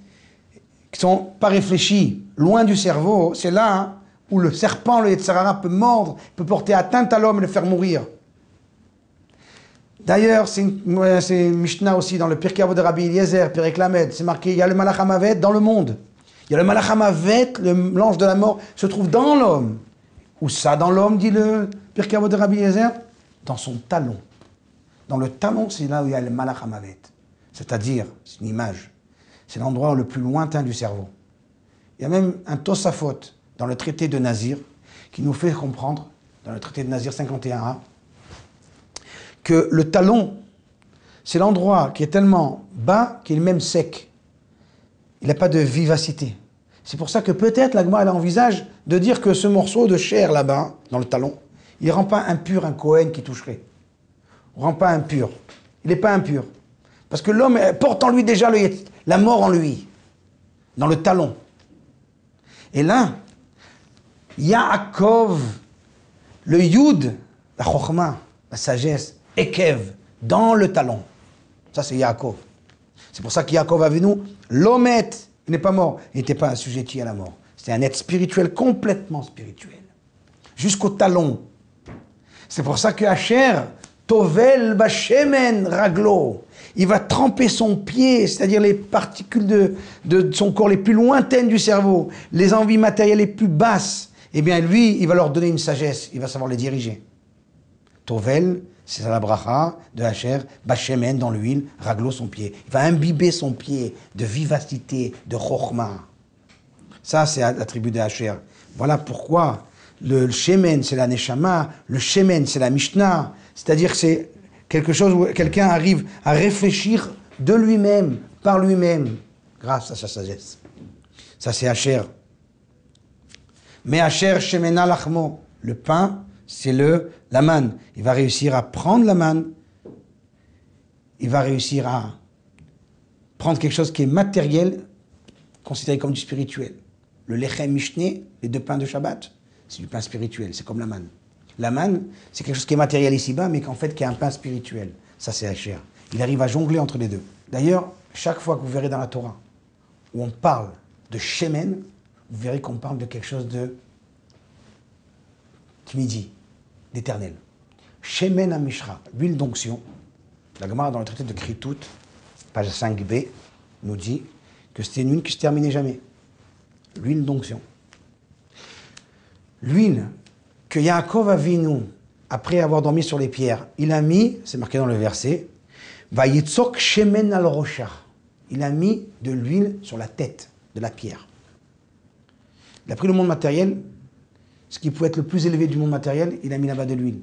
qui ne sont pas réfléchies, loin du cerveau, c'est là où le serpent, le Yetzer Hara, peut mordre, peut porter atteinte à l'homme et le faire mourir. D'ailleurs, c'est une Mishnah aussi dans le Pirkei Avot de Rabbi Eliezer, Perek Lamed, c'est marqué, il y a le Malach HaMavet dans le monde. Il y a le Malach HaMavet, l'ange de la mort, se trouve dans l'homme. Où ça dans l'homme, dit le Pirkei Avot de Rabbi Eliezer? Dans son talon. Dans le talon, c'est là où il y a le Malach HaMavet. C'est-à-dire, c'est une image, c'est l'endroit le plus lointain du cerveau. Il y a même un Tosafot dans le traité de Nazir qui nous fait comprendre, dans le traité de Nazir 51a, que le talon, c'est l'endroit qui est tellement bas qu'il est même sec. Il n'a pas de vivacité. C'est pour ça que peut-être la Gemara envisage de dire que ce morceau de chair là-bas, dans le talon, il ne rend pas impur un Kohen qui toucherait. Il ne rend pas impur. Il n'est pas impur. Parce que l'homme porte en lui déjà la mort en lui, dans le talon. Et là, Yaakov, le Yud, la Chokhmah, la sagesse, Ekev, dans le talon. Ça, c'est Yaakov. C'est pour ça que Yaakov Avinu, l'Omet, il n'est pas mort. Il n'était pas assujetti à la mort. C'était un être spirituel, complètement spirituel. Jusqu'au talon. C'est pour ça que Asher, Tovel Bashemen Raglo, il va tremper son pied, c'est-à-dire les particules de son corps les plus lointaines du cerveau, les envies matérielles les plus basses. Eh bien, lui, il va leur donner une sagesse. Il va savoir les diriger. Tovel, c'est la bracha de Asher, Bashemen dans l'huile, Raglo son pied. Il va imbiber son pied de vivacité, de chokhmah. Ça, c'est l'attribut de Asher. Voilà pourquoi le Shemen, c'est la Neshama, le Shemen, c'est la Mishnah. C'est-à-dire que c'est quelque chose où quelqu'un arrive à réfléchir de lui-même, par lui-même, grâce à sa sagesse. Ça, c'est Asher. Mais Asher, Shemena Lachmo, le pain, c'est la manne. Il va réussir à prendre la manne. Il va réussir à prendre quelque chose qui est matériel, considéré comme du spirituel. Le lechem mishné, les 2 pains de Shabbat, c'est du pain spirituel, c'est comme la manne. La manne, c'est quelque chose qui est matériel ici-bas, mais qu'en fait, qui est un pain spirituel. Ça, c'est Asher. Il arrive à jongler entre les deux. D'ailleurs, chaque fois que vous verrez dans la Torah, où on parle de Shemen, vous verrez qu'on parle de quelque chose de Tmidi, d'éternel. Shemen Amishra, l'huile d'onction. La Gemara dans le traité de Kritout, page 5b, nous dit que c'était une huile qui ne se terminait jamais. L'huile d'onction. L'huile que Yaakov Avinu, après avoir dormi sur les pierres, il a mis, c'est marqué dans le verset, Vayitzok Shemen al Rosha. Il a mis de l'huile sur la tête de la pierre. Il a pris le monde matériel, ce qui pouvait être le plus élevé du monde matériel, il a mis là-bas de l'huile.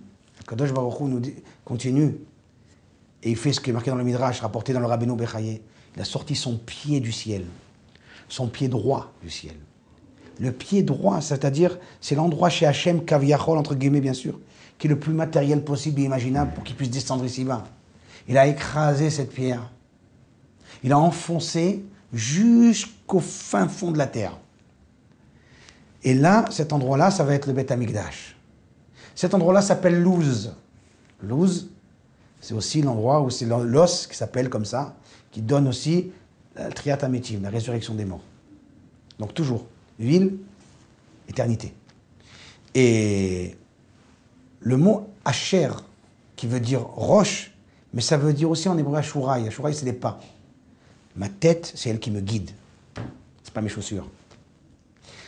Kadosh Baruch Hu nous dit, continue, et il fait ce qui est marqué dans le Midrash, rapporté dans le Rabbeinu Bechaye. Il a sorti son pied du ciel, son pied droit du ciel. Le pied droit, c'est-à-dire, c'est l'endroit chez Hachem, Kaviachol, entre guillemets, bien sûr, qui est le plus matériel possible et imaginable pour qu'il puisse descendre ici-bas. Il a écrasé cette pierre. Il a enfoncé jusqu'au fin fond de la terre. Et là, cet endroit-là, ça va être le Beth Amikdash. Cet endroit-là s'appelle Luz. Luz, c'est aussi l'endroit où c'est l'os qui s'appelle comme ça, qui donne aussi la Triat Hametim, la résurrection des morts. Donc toujours, ville, éternité. Et le mot Asher, qui veut dire roche, mais ça veut dire aussi en hébreu Ashuraï. Ashuraï, c'est les pas. Ma tête, c'est elle qui me guide. C'est pas mes chaussures.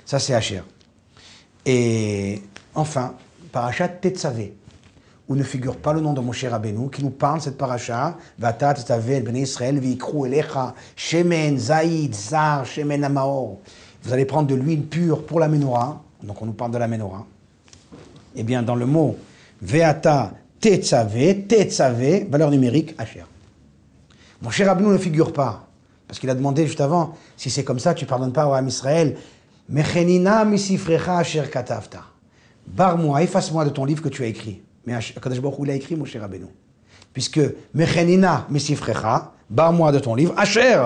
Ça, c'est Asher. Et enfin, Parashat Tetzavé, où ne figure pas le nom de Moshe Rabbeinu, qui nous parle de cette paracha, Vata Tetzavé, Bnei Israël, Vikru Elecha, Shemen, Zaïd, Zar, Shemen Amaor. Vous allez prendre de l'huile pure pour la menorah. Donc on nous parle de la menorah. Eh bien, dans le mot Veata Tetzavé, Tetzavé, valeur numérique, Asher. Moshe Rabbeinu ne figure pas. Parce qu'il a demandé juste avant, si c'est comme ça, tu ne pardonnes pas au Ham Israël. Mechenina misifrecha asher katavta. Barre-moi, efface-moi de ton livre que tu as écrit. Mais Akadosh Baruch Hu l'a écrit, Moshe Rabbeinu. Puisque Mechenina misifrecha, barre-moi de ton livre, asher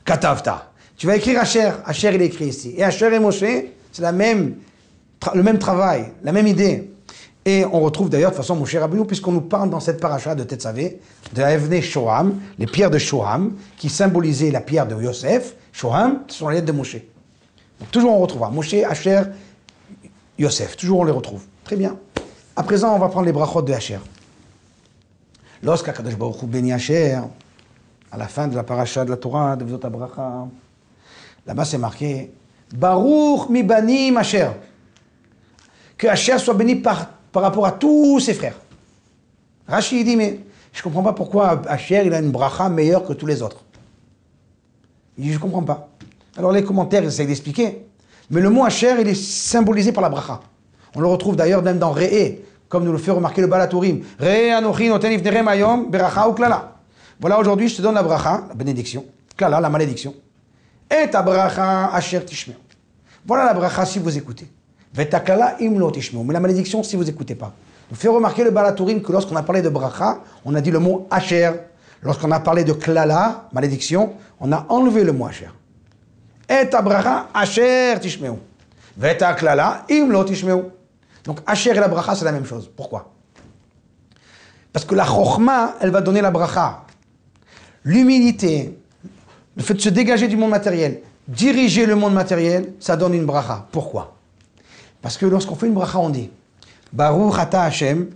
katavta. Tu vas écrire Asher. Asher, il est écrit ici. Et Asher et Moshe, c'est le même travail, la même idée. Et on retrouve d'ailleurs, de toute façon, Moshe Rabbeinu, puisqu'on nous parle dans cette paracha de Tetzavé, de la Evnei Shoham, les pierres de Shoham, qui symbolisaient la pierre de Yosef. Shoham, ce sont les lettres de Moshe. Donc toujours on retrouvera Moshe, Asher, Yosef. Toujours on les retrouve. Très bien. À présent, on va prendre les brachot de Asher. Lorsqu'Akadosh Baruch Hu bénit Asher, à la fin de la paracha de la Torah, de V'zot HaBracha, là-bas c'est marqué Baruch mi banim Asher. Que Asher soit béni par rapport à tous ses frères. Rashi dit, mais je ne comprends pas pourquoi Asher il a une bracha meilleure que tous les autres. Il dit, je ne comprends pas. Alors les commentaires ils essayent d'expliquer. Mais le mot Asher, il est symbolisé par la bracha. On le retrouve d'ailleurs même dans Re'e, comme nous le fait remarquer le Balatourim. Re'e anochi noten ifnerem hayom beracha ou klala. Voilà, aujourd'hui je te donne la bracha, la bénédiction, klala, la malédiction. Et ta bracha Asher tishmeu. Voilà la bracha si vous écoutez. Vetaklala imlo tishmeu. Mais la malédiction si vous n'écoutez pas. Nous fait remarquer le Balatourim que lorsqu'on a parlé de bracha, on a dit le mot Asher. Lorsqu'on a parlé de klala, malédiction, on a enlevé le mot Asher. Et ta bracha Asher tishmeu. Vetaklala imlo tishmeu. Donc Asher et la bracha c'est la même chose. Pourquoi? Parce que la chokhma, elle va donner la bracha. L'humilité, le fait de se dégager du monde matériel, diriger le monde matériel, ça donne une bracha. Pourquoi? Parce que lorsqu'on fait une bracha, on dit Baruch ata Hashem,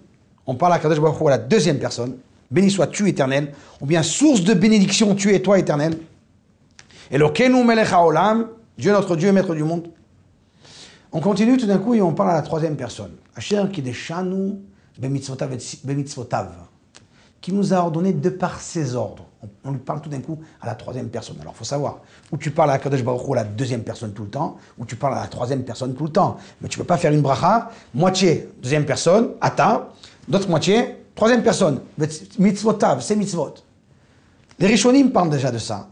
on parle à Kadosh Baruch Hu à la deuxième personne, béni sois-tu éternel, ou bien source de bénédiction, tu es toi éternel. Elokeinu melech haolam, Dieu notre Dieu, maître du monde. On continue tout d'un coup et on parle à la troisième personne. Asher kideshanu bemitzvotav, qui nous a ordonné de par ses ordres. On lui parle tout d'un coup à la troisième personne. Alors il faut savoir, ou tu parles à Kadosh Baruch Hu à la deuxième personne tout le temps, ou tu parles à la troisième personne tout le temps. Mais tu ne peux pas faire une bracha, moitié deuxième personne, ata, d'autre moitié, troisième personne. Mitzvotav, c'est mitzvot. Les Rishonim parlent déjà de ça.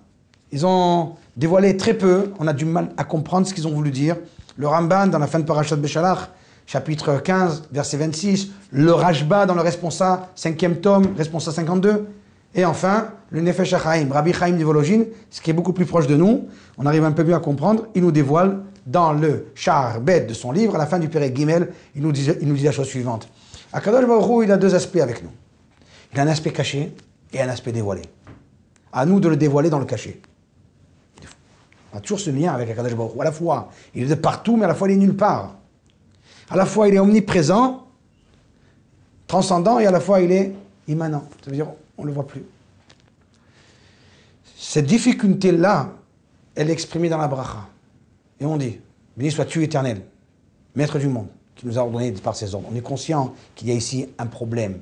Ils ont dévoilé très peu, on a du mal à comprendre ce qu'ils ont voulu dire. Le Ramban, dans la fin de Parashat Beshalach, chapitre 15, verset 26, le Rashba dans le Responsa, 5e tome, Responsa 52, et enfin, le Nefesh HaChaim, Rabbi Chaim d'Ivologine, ce qui est beaucoup plus proche de nous, on arrive un peu mieux à comprendre, il nous dévoile dans le Sha'ar Bet de son livre, à la fin du Pérek Gimel, il nous dit la chose suivante. Akadosh Baruch Hu, il a deux aspects avec nous. Il a un aspect caché et un aspect dévoilé. À nous de le dévoiler dans le caché. On a toujours ce lien avec Akadosh Baruch Hu. À la fois, il est de partout, mais à la fois, il est nulle part. À la fois, il est omniprésent, transcendant, et à la fois, il est immanent. Ça veut dire, on ne le voit plus. Cette difficulté-là, elle est exprimée dans la bracha. Et on dit, béni sois-tu éternel, maître du monde, qui nous a ordonné par ses ordres. On est conscient qu'il y a ici un problème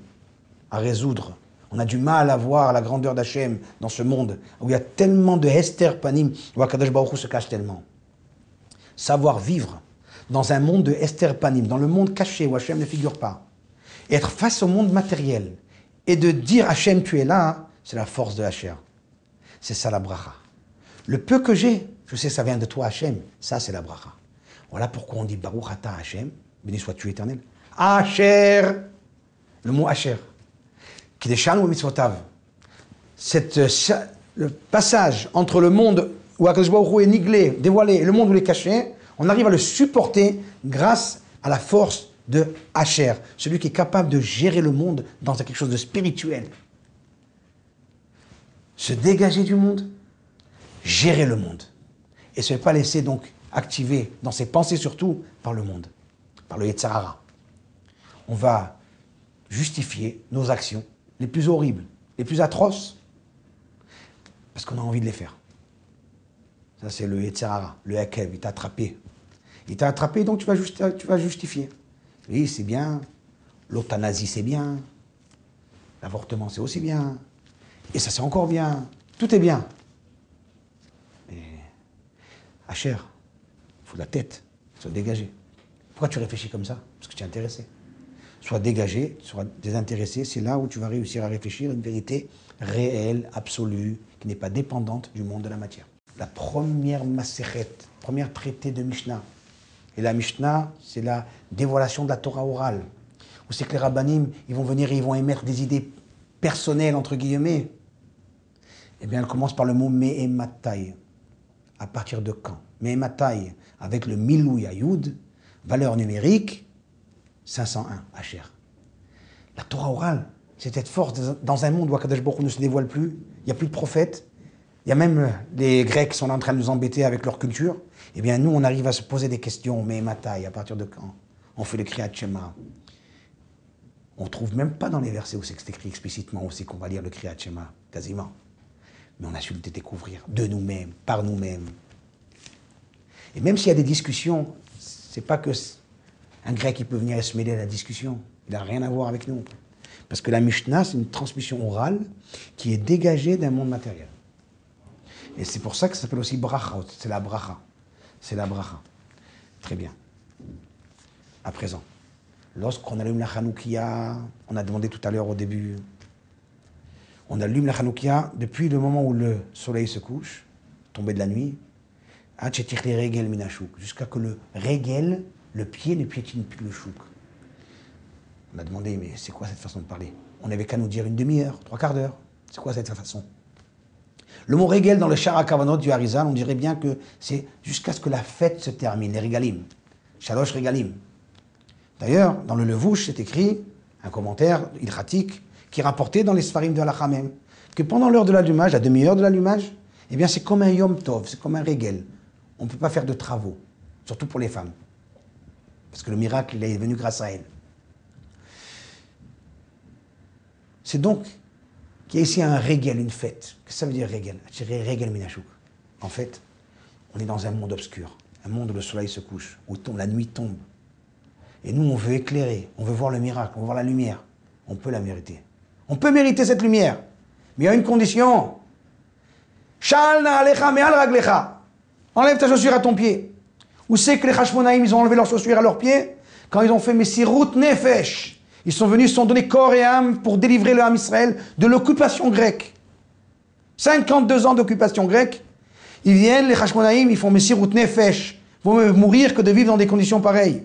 à résoudre. On a du mal à voir la grandeur d'Hachem dans ce monde, où il y a tellement de Hester Panim, où Akadosh Baruch Hu se cache tellement. Savoir vivre dans un monde de Hester Panim, dans le monde caché où Hachem ne figure pas, et être face au monde matériel, et de dire Hachem tu es là, c'est la force de Asher. c'est ça la bracha. Le peu que j'ai, je sais ça vient de toi Hachem, ça c'est la bracha. Voilà pourquoi on dit Baruch Ata Hachem, béni sois-tu éternel. Asher, le mot Asher, qui déchane ou mitzvotav. Le passage entre le monde où Akadosh Baruch Hu est niglé, dévoilé, et le monde où il est caché, on arrive à le supporter grâce à la force de Asher, celui qui est capable de gérer le monde dans quelque chose de spirituel. Se dégager du monde, gérer le monde. Et se pas laisser donc activer dans ses pensées surtout par le monde, par le Yetzer Hara. On va justifier nos actions les plus horribles, les plus atroces, parce qu'on a envie de les faire. Ça c'est le Yetzer Hara, le Hakev, il t'a attrapé. Il t'a attrapé donc tu vas justifier. Oui, c'est bien, l'euthanasie c'est bien, l'avortement c'est aussi bien, et ça c'est encore bien, tout est bien. Mais, Asher, il faut de la tête, sois dégagé. Pourquoi tu réfléchis comme ça? Parce que tu es intéressé. Sois dégagé, sois désintéressé, c'est là où tu vas réussir à réfléchir à une vérité réelle, absolue, qui n'est pas dépendante du monde de la matière. La première Masechet, première traité de Mishnah. Et la Mishnah, c'est la dévoilation de la Torah orale. Où c'est que les rabbanim, ils vont venir et ils vont émettre des idées personnelles, entre guillemets. Eh bien, elle commence par le mot Me'ematai. À partir de quand? Me'ematai, avec le Milou Yayoud, valeur numérique, 501, Asher. La Torah orale, c'est cette force dans un monde où Akadosh Baruch Hu ne se dévoile plus, il n'y a plus de prophètes, il y a même les Grecs qui sont en train de nous embêter avec leur culture. Eh bien, nous, on arrive à se poser des questions. Mais Matai, à partir de quand? On fait le Kriyat Shema. On ne trouve même pas dans les versets où c'est écrit explicitement où c'est qu'on va lire le Kriyat Shema, quasiment. Mais on a su le découvrir de nous-mêmes, par nous-mêmes. Et même s'il y a des discussions, c'est pas que un Grec qui peut venir et se mêler à la discussion. Il n'a rien à voir avec nous. Parce que la Mishnah, c'est une transmission orale qui est dégagée d'un monde matériel. Et c'est pour ça que ça s'appelle aussi bracha, c'est la bracha. C'est la bracha. Très bien. À présent, lorsqu'on allume la Hanoukia, on a demandé tout à l'heure au début, on allume la Hanoukia depuis le moment où le soleil se couche, tombée de la nuit, jusqu'à que le régel, le pied, ne piétine plus le chouk. On a demandé, mais c'est quoi cette façon de parler? On n'avait qu'à nous dire une demi-heure, 3/4 d'heure. C'est quoi cette façon? Le mot régel dans le Shara Kavanot du Harizal, on dirait bien que c'est jusqu'à ce que la fête se termine, les régalim. Shalosh régalim. D'ailleurs, dans le Levouche, c'est écrit, un commentaire ilchatique, qui rapportait dans les Sfarim de Halakha même, que pendant l'heure de l'allumage, la demi-heure de l'allumage, eh bien c'est comme un Yom Tov, c'est comme un régel. On ne peut pas faire de travaux, surtout pour les femmes. Parce que le miracle, il est venu grâce à elles. C'est donc qu'il y a ici un régel, une fête. Qu'est-ce que ça veut dire régel? Régel minachouk. En fait, on est dans un monde obscur, un monde où le soleil se couche, où la nuit tombe. Et nous, on veut éclairer, on veut voir le miracle, on veut voir la lumière. On peut la mériter. On peut mériter cette lumière. Mais il y a une condition. Shalna alecha me'al raglecha. Enlève ta chaussure à ton pied. Où c'est que les Hashmonaïm, ils ont enlevé leurs chaussures à leurs pieds? Quand ils ont fait Messirut Nefesh. Ils sont venus, ils se sont donnés corps et âme pour délivrer le Ham Israël de l'occupation grecque. 52 ans d'occupation grecque. Ils viennent, les Hashmonaïm, ils font Messirut Nefesh. Vaut mieux mourir que de vivre dans des conditions pareilles.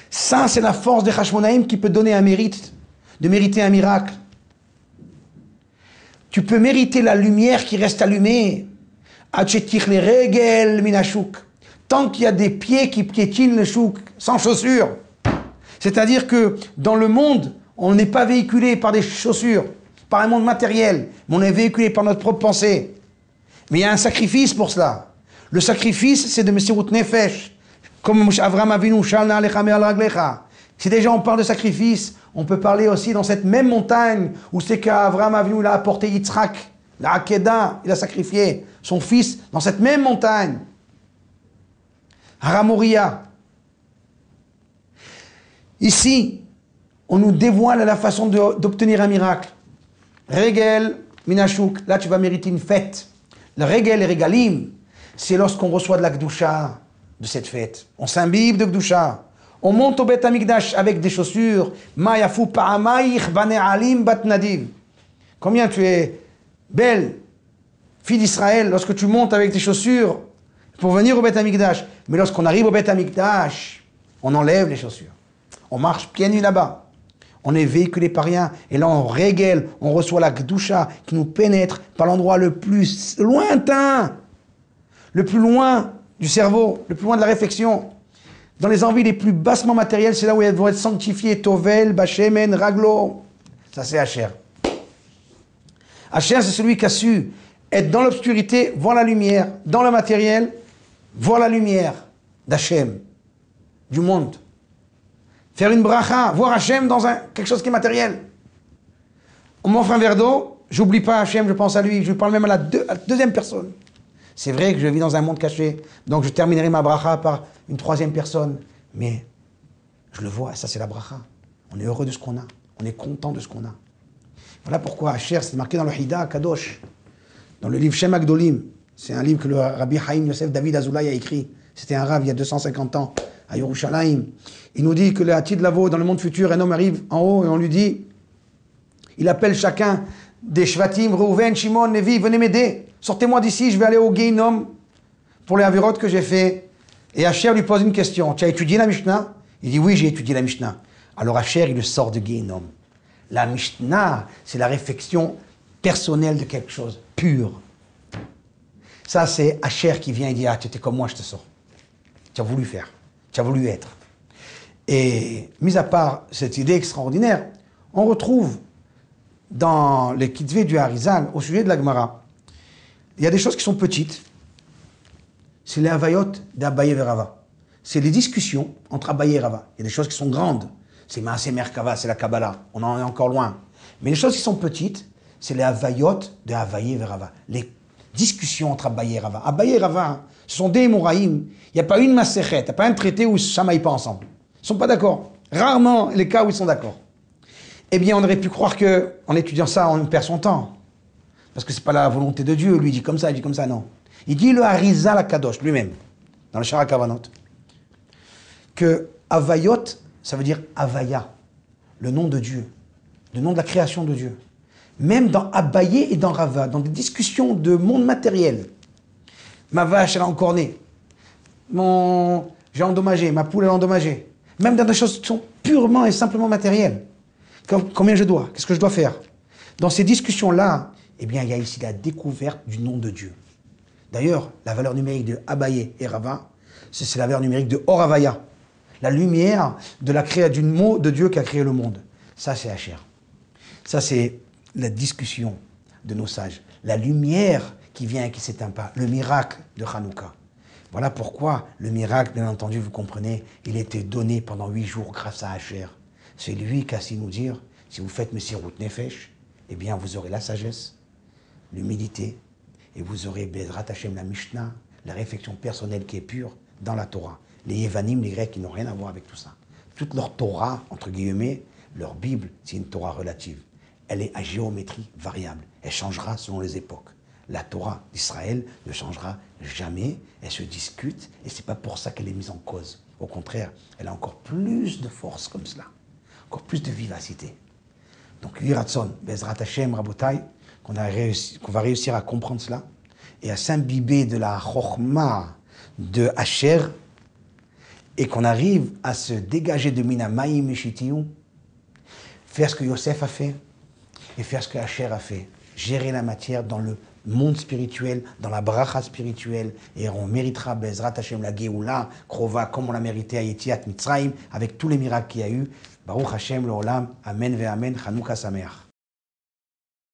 Ça, c'est la force des Hashmonaïm qui peut donner un mérite, de mériter un miracle. Tu peux mériter la lumière qui reste allumée. Tant qu'il y a des pieds qui piétinent le chouk, sans chaussures. C'est-à-dire que dans le monde, on n'est pas véhiculé par des chaussures, par un monde matériel, mais on est véhiculé par notre propre pensée. Mais il y a un sacrifice pour cela. Le sacrifice, c'est de Messirut Nefesh. Comme Avraham Avinu, Shalna alecha me'al raglecha. Si déjà on parle de sacrifice, on peut parler aussi dans cette même montagne où c'est qu'Avraham Avinu il a apporté Yitzhak, la Akedah, il a sacrifié son fils dans cette même montagne. Haramoria. Ici, on nous dévoile la façon d'obtenir un miracle. Regel, Minachouk, là tu vas mériter une fête. Le Regel et Regalim, c'est lorsqu'on reçoit de la Gdusha de cette fête. On s'imbibe de Gdusha. On monte au Beth Amikdash avec des chaussures. Mayafu pa'amayich bane'alim bat nadiv. Combien tu es belle fille d'Israël, lorsque tu montes avec tes chaussures pour venir au Beth Amikdash, mais lorsqu'on arrive au Beth Amikdash, on enlève les chaussures. On marche pieds nus là-bas. On est véhiculé par rien. Et là, on régale, on reçoit la Gdusha qui nous pénètre par l'endroit le plus lointain, le plus loin du cerveau, le plus loin de la réflexion. Dans les envies les plus bassement matérielles, c'est là où elles vont être sanctifiées. Tovel, Bachemen, Raglo. Ça, c'est Asher. Asher, c'est celui qui a su être dans l'obscurité, voir la lumière, dans le matériel, voir la lumière d'Hachem, du monde. Faire une bracha, voir Hachem dans quelque chose qui est matériel. On m'offre un verre d'eau, j'oublie pas Hachem, je pense à lui, je lui parle même à la deuxième personne. C'est vrai que je vis dans un monde caché, donc je terminerai ma bracha par une troisième personne. Mais je le vois, et ça c'est la bracha. On est heureux de ce qu'on a, on est content de ce qu'on a. Voilà pourquoi Asher, c'est marqué dans le Hida Kadosh, dans le livre Shem Agdolim. C'est un livre que le Rabbi Haïm Yosef David Azoulay a écrit. C'était un rave il y a 250 ans, à Yerushalayim. Il nous dit que le Hatid Lavo, dans le monde futur, un homme arrive en haut et on lui dit, il appelle chacun des Shvatim, Reuven, Shimon, Levi, venez m'aider. Sortez-moi d'ici, je vais aller au Geinom pour les avérotes que j'ai fait. Et Asher lui pose une question. Tu as étudié la Mishnah? Il dit oui, j'ai étudié la Mishnah. Alors Asher, il le sort de Geinom. La Mishnah, c'est la réflexion personnelle de quelque chose, pur. Ça, c'est Asher qui vient et dit, ah, tu étais comme moi, je te sors. Tu as voulu faire, tu as voulu être. Et, mis à part cette idée extraordinaire, on retrouve dans les Kitvei du Harizal, au sujet de la Gemara, il y a des choses qui sont petites. C'est les Havayot d'Abaye et Rava. C'est les discussions entre Abaye et Rava. Il y a des choses qui sont grandes. C'est Maaseh Merkava, c'est la Kabbalah. On en est encore loin. Mais les choses qui sont petites, c'est les Havayot de Abaye et Rava. Les discussions entre Abaye et Rava. Abaye et Rava, ce sont des Mouraïm. Il n'y a pas une Maséchet, il n'y a pas un traité où ils ne se chamaillent pas ensemble. Ils ne sont pas d'accord. Rarement les cas où ils sont d'accord. Eh bien, on aurait pu croire qu'en étudiant ça, on perd son temps. Parce que ce n'est pas la volonté de Dieu. Lui, il dit comme ça, il dit comme ça, non. Il dit le Harizal Akadosh, lui-même, dans le Shara Kavanot, que Havayot, ça veut dire Havaya, le nom de Dieu, le nom de la création de Dieu. Même dans Abaye et dans Rava, dans des discussions de monde matériel. Ma vache, elle a encorné. J'ai endommagé, ma poule, elle a endommagé. Même dans des choses qui sont purement et simplement matérielles. Combien je dois? Qu'est-ce que je dois faire? Dans ces discussions-là, eh bien, il y a ici la découverte du nom de Dieu. D'ailleurs, la valeur numérique de Abaye et Rava, c'est la valeur numérique de Oravaya. La lumière de la création du mot de Dieu qui a créé le monde. Ça, c'est Asher. Ça, c'est la discussion de nos sages. La lumière qui vient et qui ne s'éteint pas. Le miracle de Hanouka. Voilà pourquoi le miracle, bien entendu, vous comprenez, il était donné pendant 8 jours grâce à Asher. C'est lui qui a su nous dire, si vous faites Messirut Nefesh, eh bien, vous aurez la sagesse, l'humilité, et vous aurez Bezrat Hashem, la Mishnah, la réflexion personnelle qui est pure dans la Torah. Les Yevanim, les Grecs, ils n'ont rien à voir avec tout ça. Toute leur Torah, entre guillemets, leur Bible, c'est une Torah relative. Elle est à géométrie variable. Elle changera selon les époques. La Torah d'Israël ne changera jamais. Elle se discute et c'est pas pour ça qu'elle est mise en cause. Au contraire, elle a encore plus de force comme cela. Encore plus de vivacité. Donc, Yiratson, Bezrat Hashem, Rabotai, qu'on va réussir à comprendre cela et à s'imbiber de la Chochma de Asher et qu'on arrive à se dégager de Mina Maïm et Shitiyou, faire ce que Yosef a fait et faire ce que Asher a fait. Gérer la matière dans le monde spirituel, dans la bracha spirituelle, et on méritera Bezrat Hashem la Géoula, Krova, comme on l'a mérité à Yetiat Mitzrayim, avec tous les miracles qu'il y a eu. Baruch Hashem, le Olam, Amen ve Amen, Chanukah Sameach.